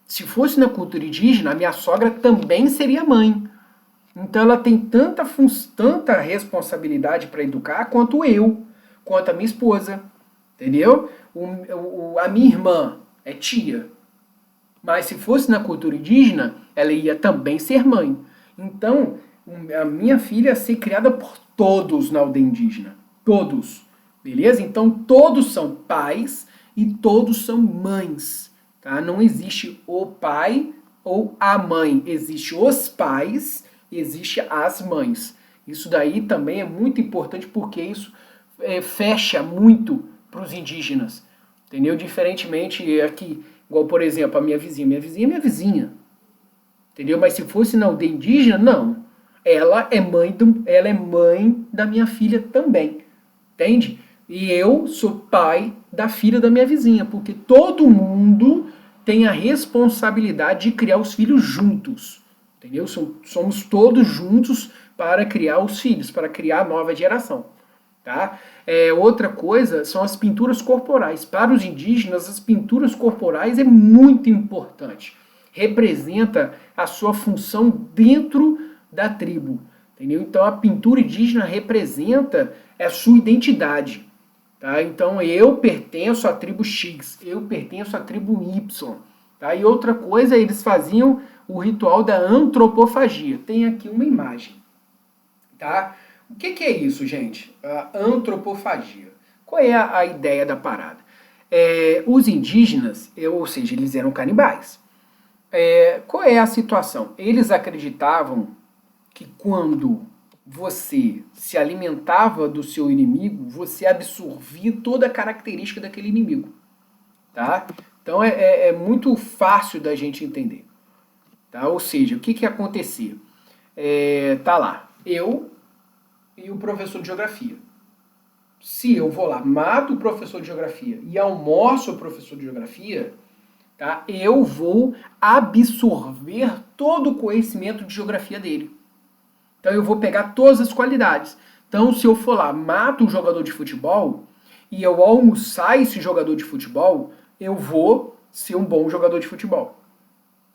Se fosse na cultura indígena, a minha sogra também seria mãe. Então ela tem tanta responsabilidade para educar quanto eu, quanto a minha esposa. Entendeu? A minha irmã é tia. Mas se fosse na cultura indígena, ela ia também ser mãe. Então, a minha filha ia ser criada por todos na aldeia indígena. Todos. Beleza? Então, todos são pais e todos são mães. Tá? Não existe o pai ou a mãe. Existe os pais e existe as mães. Isso daí também é muito importante porque isso fecha muito para os indígenas. Entendeu? Diferentemente aqui, igual por exemplo a minha vizinha. Minha vizinha é minha vizinha. Entendeu? Mas se fosse na aldeia indígena, não. Ela é mãe da minha filha também. Entende? E eu sou pai da filha da minha vizinha, porque todo mundo tem a responsabilidade de criar os filhos juntos. Entendeu? Somos todos juntos para criar os filhos, para criar a nova geração. Tá? Outra coisa são as pinturas corporais. Para os indígenas, as pinturas corporais é muito importante. Representa a sua função dentro da tribo. Entendeu? Então a pintura indígena representa a sua identidade. Tá? Então eu pertenço à tribo X, eu pertenço à tribo Y. Tá? E outra coisa, eles faziam o ritual da antropofagia. Tem aqui uma imagem. Tá? O que é isso, gente? A antropofagia. Qual é a ideia da parada? Os indígenas, ou seja, eles eram canibais. Qual é a situação? Eles acreditavam que quando você se alimentava do seu inimigo, você absorvia toda a característica daquele inimigo. Tá? Então é muito fácil da gente entender. Tá? Ou seja, o que acontecia? Tá lá, eu e o professor de geografia. Se eu vou lá, mato o professor de geografia e almoço o professor de geografia, tá? Eu vou absorver todo o conhecimento de geografia dele. Então eu vou pegar todas as qualidades. Então se eu for lá, mato um jogador de futebol e eu almoçar esse jogador de futebol, eu vou ser um bom jogador de futebol.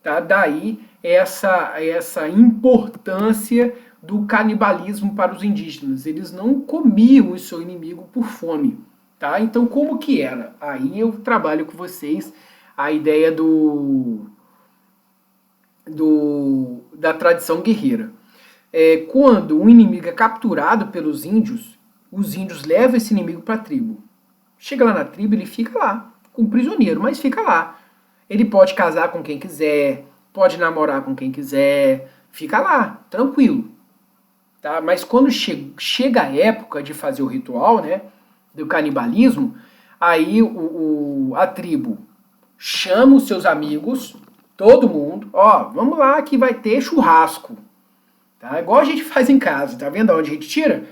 Tá? Daí essa importância do canibalismo para os indígenas. Eles não comiam o seu inimigo por fome. Tá? Então como que era? Aí eu trabalho com vocês a ideia da tradição guerreira. Quando um inimigo é capturado pelos índios, os índios levam esse inimigo para a tribo. Chega lá na tribo, ele fica lá, como prisioneiro, mas fica lá. Ele pode casar com quem quiser, pode namorar com quem quiser, fica lá, tranquilo. Tá? Mas quando chega a época de fazer o ritual, né, do canibalismo, aí a tribo chama os seus amigos, todo mundo, vamos lá que vai ter churrasco. Tá? Igual a gente faz em casa, tá vendo onde a gente tira?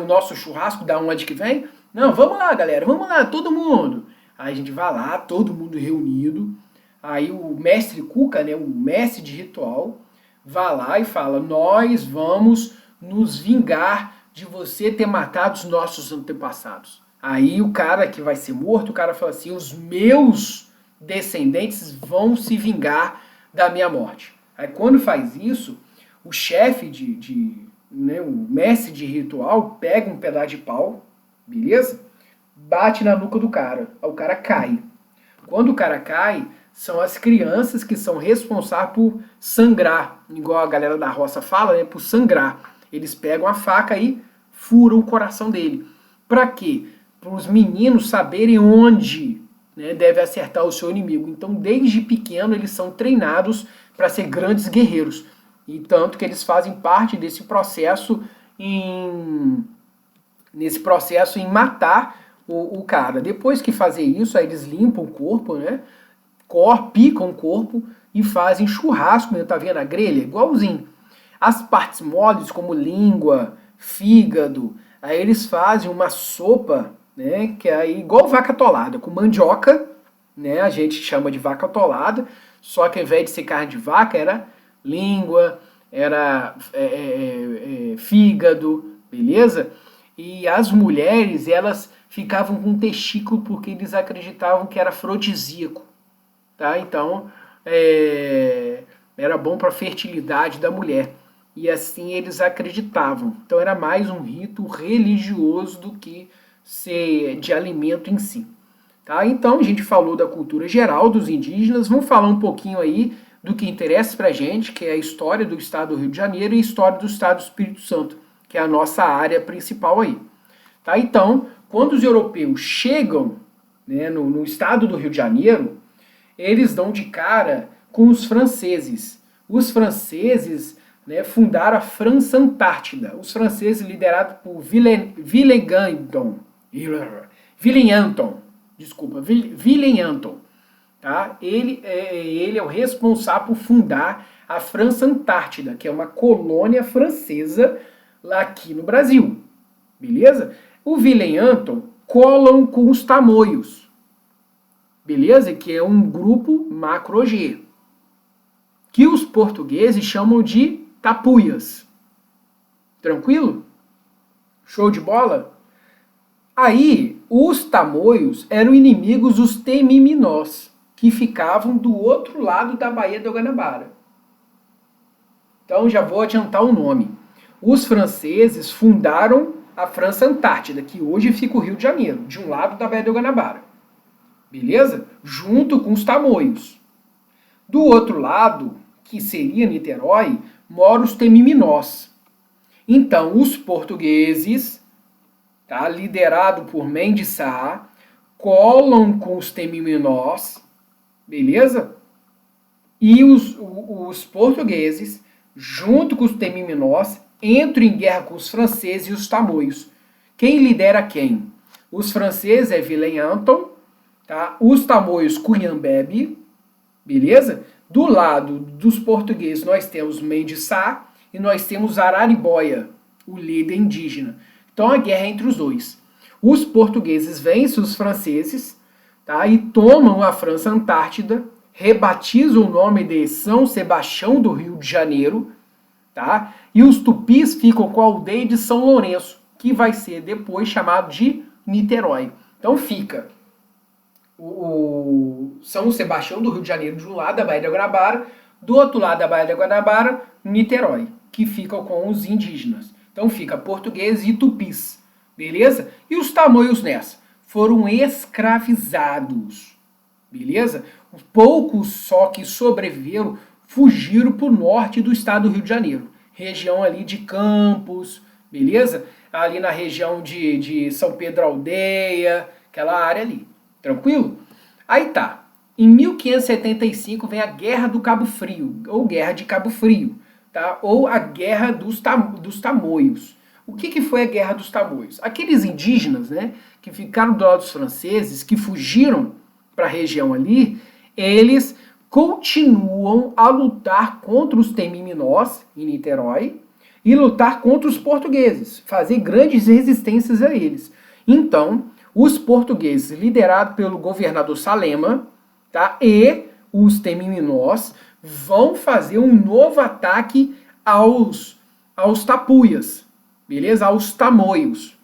O nosso churrasco da onde que vem? Não, vamos lá, galera, vamos lá, todo mundo. Aí a gente vai lá, todo mundo reunido. Aí o mestre Cuca, né, o mestre de ritual, vai lá e fala: nós vamos nos vingar de você ter matado os nossos antepassados. Aí o cara que vai ser morto, o cara fala assim: os meus descendentes vão se vingar da minha morte. Aí quando faz isso, o chefe o mestre de ritual pega um pedaço de pau, beleza? Bate na nuca do cara, aí o cara cai. Quando o cara cai, são as crianças que são responsáveis por sangrar, igual a galera da roça fala, né, por sangrar. Eles pegam a faca e furam o coração dele. Para quê? Para os meninos saberem onde, né, deve acertar o seu inimigo. Então, desde pequeno, eles são treinados para ser grandes guerreiros. E tanto que eles fazem parte desse processo em matar o cara. Depois que fazer isso, aí eles limpam o corpo, né? Picam o corpo e fazem churrasco, né? Tá vendo a grelha? Igualzinho. As partes moles, como língua, fígado, aí eles fazem uma sopa, né? Que é igual vaca atolada, com mandioca, né? A gente chama de vaca atolada, só que ao invés de ser carne de vaca, era língua, era fígado, beleza? E as mulheres, elas ficavam com testículo porque eles acreditavam que era afrodisíaco, tá? Então, era bom para a fertilidade da mulher. E assim eles acreditavam. Então era mais um rito religioso do que ser de alimento em si. Tá? Então a gente falou da cultura geral dos indígenas, vamos falar um pouquinho aí do que interessa pra gente, que é a história do estado do Rio de Janeiro e a história do estado do Espírito Santo, que é a nossa área principal aí. Tá? Então, quando os europeus chegam, né, no estado do Rio de Janeiro, eles dão de cara com os franceses. Os franceses, né, fundaram a França Antártida. Os franceses liderados por Villeneuve, tá? Ele é o responsável por fundar a França Antártida, que é uma colônia francesa lá aqui no Brasil. Beleza? O Villeneuve colam com os tamoios. Beleza? Que é um grupo macro-G, que os portugueses chamam de tapuias. Tranquilo? Show de bola? Aí, os tamoios eram inimigos dos temiminós, que ficavam do outro lado da Baía do Guanabara. Então, já vou adiantar o nome. Os franceses fundaram a França Antártida, que hoje fica o Rio de Janeiro, de um lado da Baía do Guanabara. Beleza? Junto com os tamoios. Do outro lado, que seria Niterói, moram os temiminós. Então, os portugueses, tá, liderado por Mendes Sá, colam com os temiminós, beleza? E os portugueses, junto com os temiminós, entram em guerra com os franceses e os tamoios. Quem lidera quem? Os franceses é Villeneuve, tá? Os tamoios Cunhambebe, beleza? Do lado dos portugueses nós temos Mendes Sá e nós temos Araribóia, o líder indígena. Então a guerra é entre os dois. Os portugueses vencem os franceses, tá? E tomam a França Antártida, rebatizam o nome de São Sebastião do Rio de Janeiro, tá? E os tupis ficam com a aldeia de São Lourenço, que vai ser depois chamado de Niterói. Então fica o São Sebastião do Rio de Janeiro de um lado, da Baía da Guanabara, do outro lado da Baía da Guanabara, Niterói, que fica com os indígenas. Então fica português e tupis, beleza? E os tamoios nessa foram escravizados, beleza? Poucos só que sobreviveram fugiram para o norte do estado do Rio de Janeiro, região ali de Campos, beleza? Ali na região de São Pedro Aldeia, aquela área ali, tranquilo? Aí tá, em 1575 vem a Guerra do Cabo Frio, ou Guerra de Cabo Frio, tá? Ou a Guerra dos Tamoios. O que foi a Guerra dos Tamoios? Aqueles indígenas, né, que ficaram do lado dos franceses, que fugiram para a região ali, eles continuam a lutar contra os Temiminós em Niterói e lutar contra os portugueses, fazer grandes resistências a eles. Então, os portugueses, liderados pelo governador Salema, tá, e os Temiminós, vão fazer um novo ataque aos tapuias, beleza? Aos tamoios.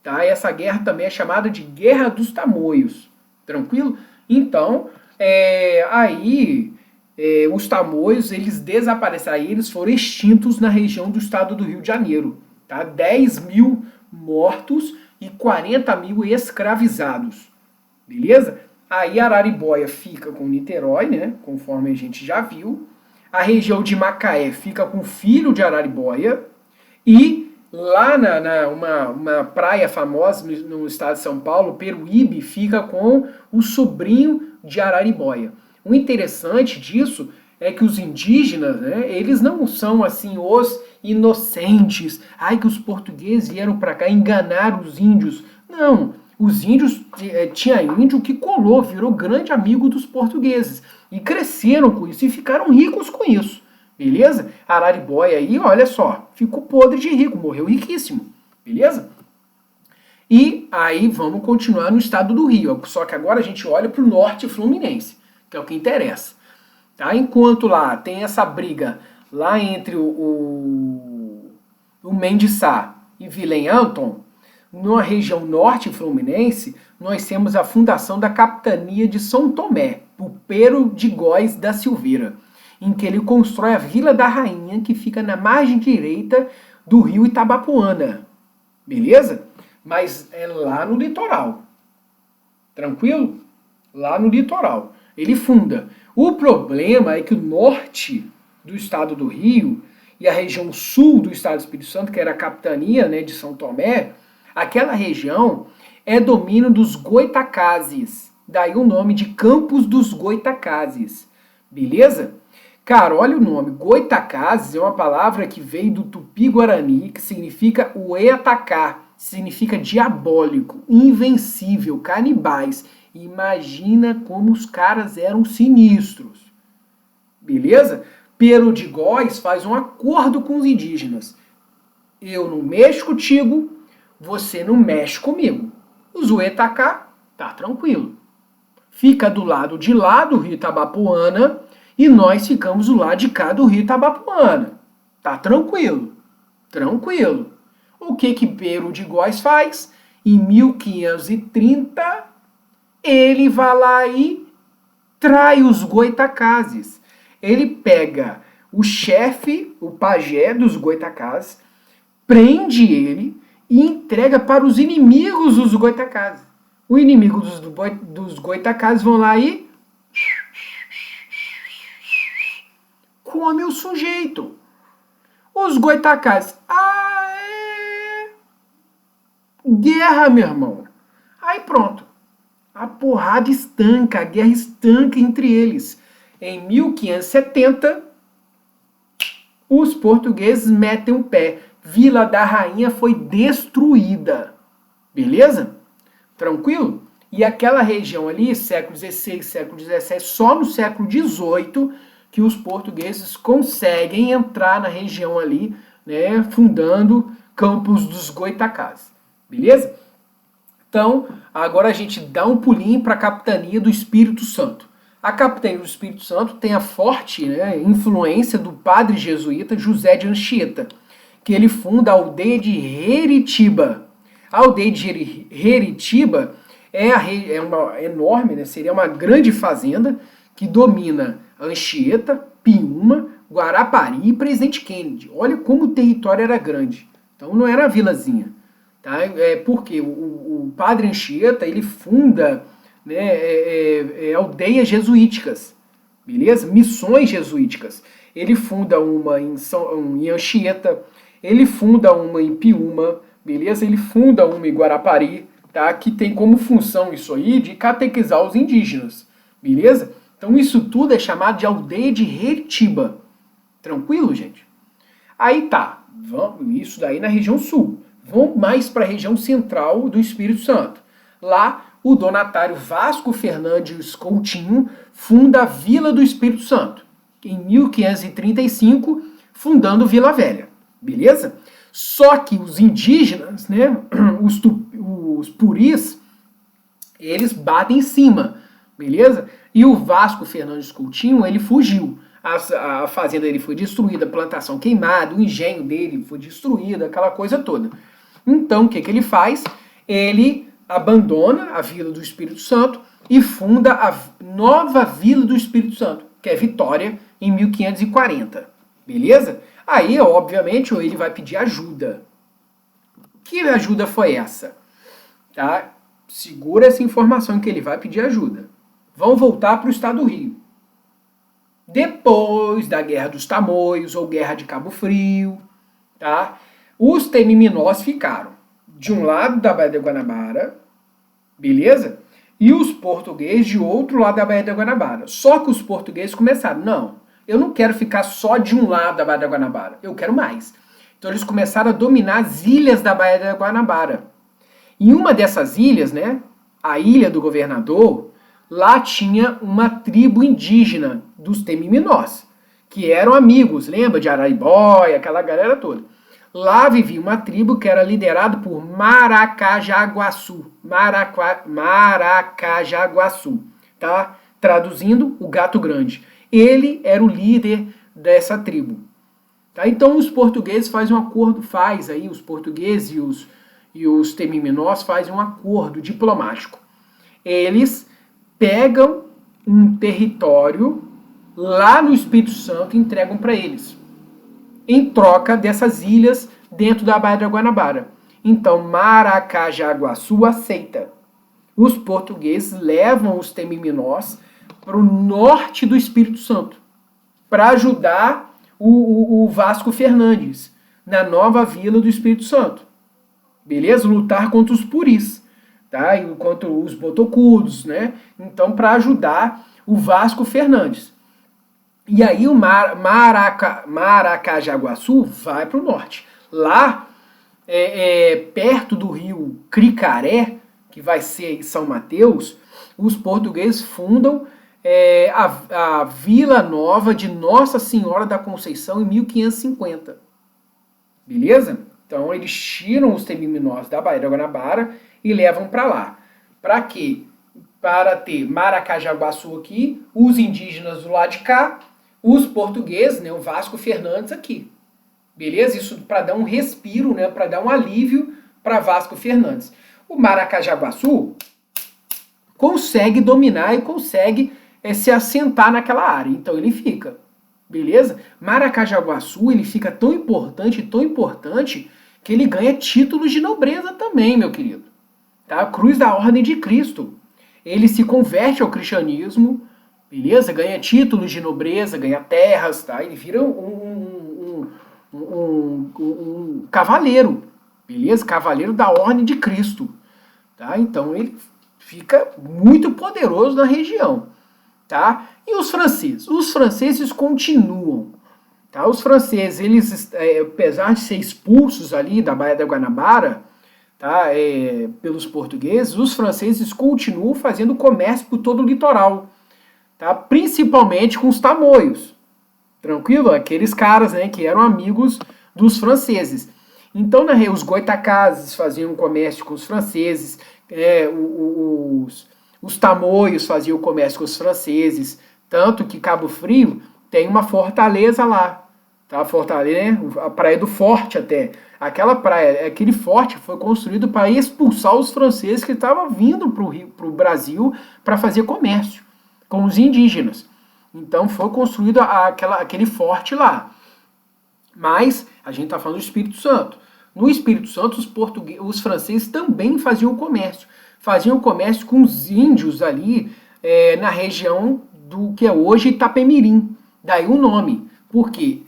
Tá? Essa guerra também é chamada de Guerra dos Tamoios. Tranquilo? Então, os tamoios, eles desapareceram, eles foram extintos na região do estado do Rio de Janeiro. Tá? 10 mil mortos e 40 mil escravizados. Beleza? Aí Araribóia fica com Niterói, né? Conforme a gente já viu. A região de Macaé fica com o filho de Araribóia. E lá uma praia famosa no estado de São Paulo, Peruíbe, fica com o sobrinho de Araribóia. O interessante disso é que os indígenas, né, eles não são assim os inocentes. Ai, que os portugueses vieram para cá enganar os índios. Não, os índios, tinha índio que colou, virou grande amigo dos portugueses. E cresceram com isso e ficaram ricos com isso. Beleza? Araribóia aí, olha só, ficou podre de rico, morreu riquíssimo. Beleza? E aí vamos continuar no estado do Rio. Só que agora a gente olha para o norte fluminense, que é o que interessa. Tá? Enquanto lá tem essa briga lá entre o Mendiçá e Vilém Anton, na região norte fluminense, nós temos a fundação da capitania de São Tomé, o Pero de Góes da Silveira, em que ele constrói a Vila da Rainha, que fica na margem direita do rio Itabapoana. Beleza? Mas é lá no litoral. Tranquilo? Lá no litoral. Ele funda. O problema é que o norte do estado do Rio e a região sul do estado do Espírito Santo, que era a capitania, né, de São Tomé, aquela região é domínio dos Goitacazes. Daí o nome de Campos dos Goitacazes. Beleza? Cara, olha o nome. Goitacazes é uma palavra que veio do Tupi-Guarani, que significa Ueatacá, significa diabólico, invencível, canibais. Imagina como os caras eram sinistros. Beleza? Pero de Góes faz um acordo com os indígenas. Eu não mexo contigo, você não mexe comigo. Os Ueatacá, tá tranquilo. Fica do lado de lá do rio Itabapoana e nós ficamos do lado de cá do rio Itabapoana. Tá tranquilo. Tranquilo. O que Pero de Góes faz? Em 1530, ele vai lá e trai os Goitacazes. Ele pega o chefe, o pajé dos Goitacazes, prende ele e entrega para os inimigos dos Goitacazes. O inimigo dos Goitacazes vão lá e come o sujeito. Os Goitacazes, guerra, meu irmão. Aí pronto. A porrada estanca, a guerra estanca entre eles. Em 1570, os portugueses metem o pé. Vila da Rainha foi destruída. Beleza? Tranquilo? E aquela região ali, século XVI, século XVII, só no século XVIII que os portugueses conseguem entrar na região ali, né, fundando Campos dos Goitacazes. Beleza? Então, agora a gente dá um pulinho para a capitania do Espírito Santo. A capitania do Espírito Santo tem a forte, né, influência do padre jesuíta José de Anchieta, que ele funda a aldeia de Heritiba. A aldeia de Heritiba é uma enorme, né, seria uma grande fazenda que domina Anchieta, Piúma, Guarapari e Presidente Kennedy. Olha como o território era grande. Então não era vilazinha. Tá? Porque o padre Anchieta ele funda, né, aldeias jesuíticas, beleza? Missões jesuíticas. Ele funda uma em Anchieta, ele funda uma em Piúma, beleza? Ele funda uma em Guarapari, tá? Que tem como função isso aí de catequizar os indígenas, beleza? Então isso tudo é chamado de aldeia de Heritiba. Tranquilo, gente? Aí tá, isso daí na região sul. Vamos mais para a região central do Espírito Santo. Lá, o donatário Vasco Fernandes Coutinho funda a Vila do Espírito Santo, em 1535, fundando Vila Velha. Beleza? Só que os indígenas, né, os puris, eles batem em cima, beleza? E o Vasco Fernandes Coutinho, ele fugiu. A fazenda dele foi destruída, a plantação queimada, o engenho dele foi destruído, aquela coisa toda. Então, o que ele faz? Ele abandona a Vila do Espírito Santo e funda a nova Vila do Espírito Santo, que é Vitória, em 1540. Beleza? Aí, obviamente, ele vai pedir ajuda. Que ajuda foi essa? Tá? Segura essa informação que ele vai pedir ajuda. Vamos voltar para o estado do Rio. Depois da Guerra dos Tamoios, ou Guerra de Cabo Frio, tá? Os Temiminós ficaram de um lado da Baía da Guanabara, beleza? E os portugueses de outro lado da Baía da Guanabara. Só que os portugueses começaram, não, eu não quero ficar só de um lado da Baía da Guanabara, eu quero mais. Então eles começaram a dominar as ilhas da Baía da Guanabara. Em uma dessas ilhas, né, a Ilha do Governador, lá tinha uma tribo indígena dos Temiminós, que eram amigos, lembra de Araibóia, aquela galera toda. Lá vivia uma tribo que era liderada por Maracajaguaçu. Maracajaguaçu, tá? Traduzindo, o gato grande. Ele era o líder dessa tribo. Tá? Então os portugueses fazem um acordo, os portugueses e os Temiminós fazem um acordo diplomático. Eles pegam um território lá no Espírito Santo e entregam para eles, em troca dessas ilhas dentro da Baía da Guanabara. Então Maracajaguaçu aceita. Os portugueses levam os Temiminós para o norte do Espírito Santo para ajudar o Vasco Fernandes na nova Vila do Espírito Santo. Beleza? Lutar contra os puris, tá? E contra os botocudos, né? Então, para ajudar o Vasco Fernandes. E aí o Maracajaguaçu vai para o norte. Lá, perto do rio Cricaré, que vai ser em São Mateus, os portugueses fundam a Vila Nova de Nossa Senhora da Conceição em 1550. Beleza? Então eles tiram os Temiminós da Baía da Guanabara e levam para lá. Para quê? Para ter Maracajaguaçu aqui, os indígenas do lado de cá, os portugueses, né, o Vasco Fernandes aqui. Beleza? Isso para dar um respiro, né, para dar um alívio para Vasco Fernandes. O Maracajaguaçu consegue dominar e consegue se assentar naquela área. Então ele fica. Beleza? Maracajaguaçu, ele fica tão importante, que ele ganha títulos de nobreza também, meu querido. Tá? Cruz da Ordem de Cristo. Ele se converte ao cristianismo, beleza? Ganha títulos de nobreza, ganha terras, tá? Ele vira um cavaleiro, beleza? Cavaleiro da Ordem de Cristo, tá? Então ele fica muito poderoso na região, tá? E os franceses? Os franceses continuam, tá? Os franceses, eles, apesar de ser expulsos ali da Baía da Guanabara, tá? Pelos portugueses, os franceses continuam fazendo comércio por todo o litoral, tá? Principalmente com os tamoios, tranquilo? Aqueles caras, né, que eram amigos dos franceses. Então, os goitacazes faziam comércio com os franceses, Os tamoios faziam comércio com os franceses, tanto que Cabo Frio tem uma fortaleza lá, tá? A fortaleza, né? A Praia do Forte até. Aquela praia, aquele forte foi construído para expulsar os franceses que estavam vindo para o Brasil para fazer comércio com os indígenas. Então foi construído aquele forte lá. Mas a gente está falando do Espírito Santo. No Espírito Santo, os franceses também faziam comércio. Faziam comércio com os índios ali na região do que é hoje Itapemirim. Daí o nome. Porque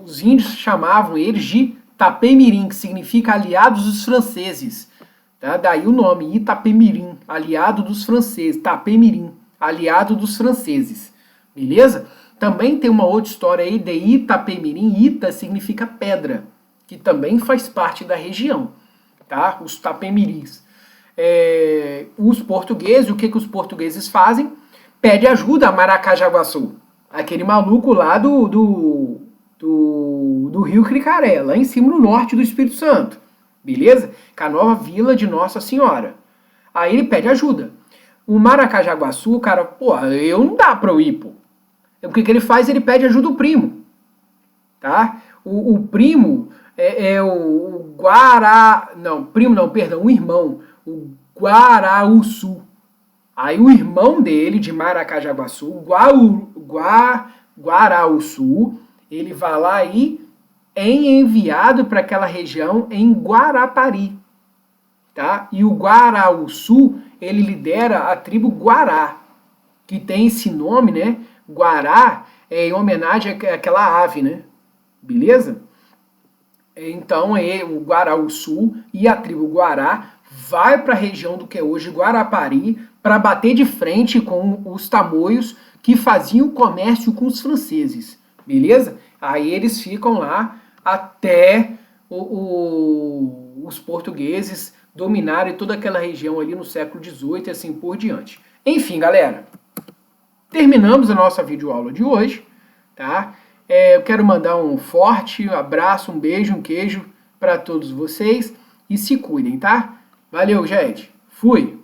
os índios chamavam eles de Tapemirim, que significa aliados dos franceses. Tá? Daí o nome, Itapemirim, aliado dos franceses. Tapemirim, aliado dos franceses. Beleza? Também tem uma outra história aí de Itapemirim. Ita significa pedra, que também faz parte da região, tá? Os tapemirins. Os portugueses, o que os portugueses fazem? Pede ajuda a Maracajaguaçu, aquele maluco lá do Rio Cricaré, lá em cima no norte do Espírito Santo, beleza? Com a nova vila de Nossa Senhora. Aí ele pede ajuda. O Maracajaguaçu, o cara, pô, eu não dá pra eu ir, pô. O que ele faz? Ele pede ajuda do primo, tá? O primo o Guará... Não, primo não, perdão, o irmão. O Guaraúçu. Aí o irmão dele, de Maracajaguaçu, Guaraúçu, ele vai lá e é enviado para aquela região em Guarapari, tá? E o Guaraúçu, ele lidera a tribo Guará, que tem esse nome, né? Guará é em homenagem àquela ave, né? Beleza? Então o Guaraúçu e a tribo Guará vai para a região do que é hoje Guarapari para bater de frente com os tamoios que faziam comércio com os franceses, beleza? Aí eles ficam lá até os portugueses dominarem toda aquela região ali no século XVIII e assim por diante. Enfim, galera, terminamos a nossa videoaula de hoje, tá? Eu quero mandar um forte abraço, um beijo, um queijo para todos vocês e se cuidem, tá? Valeu, gente. Fui!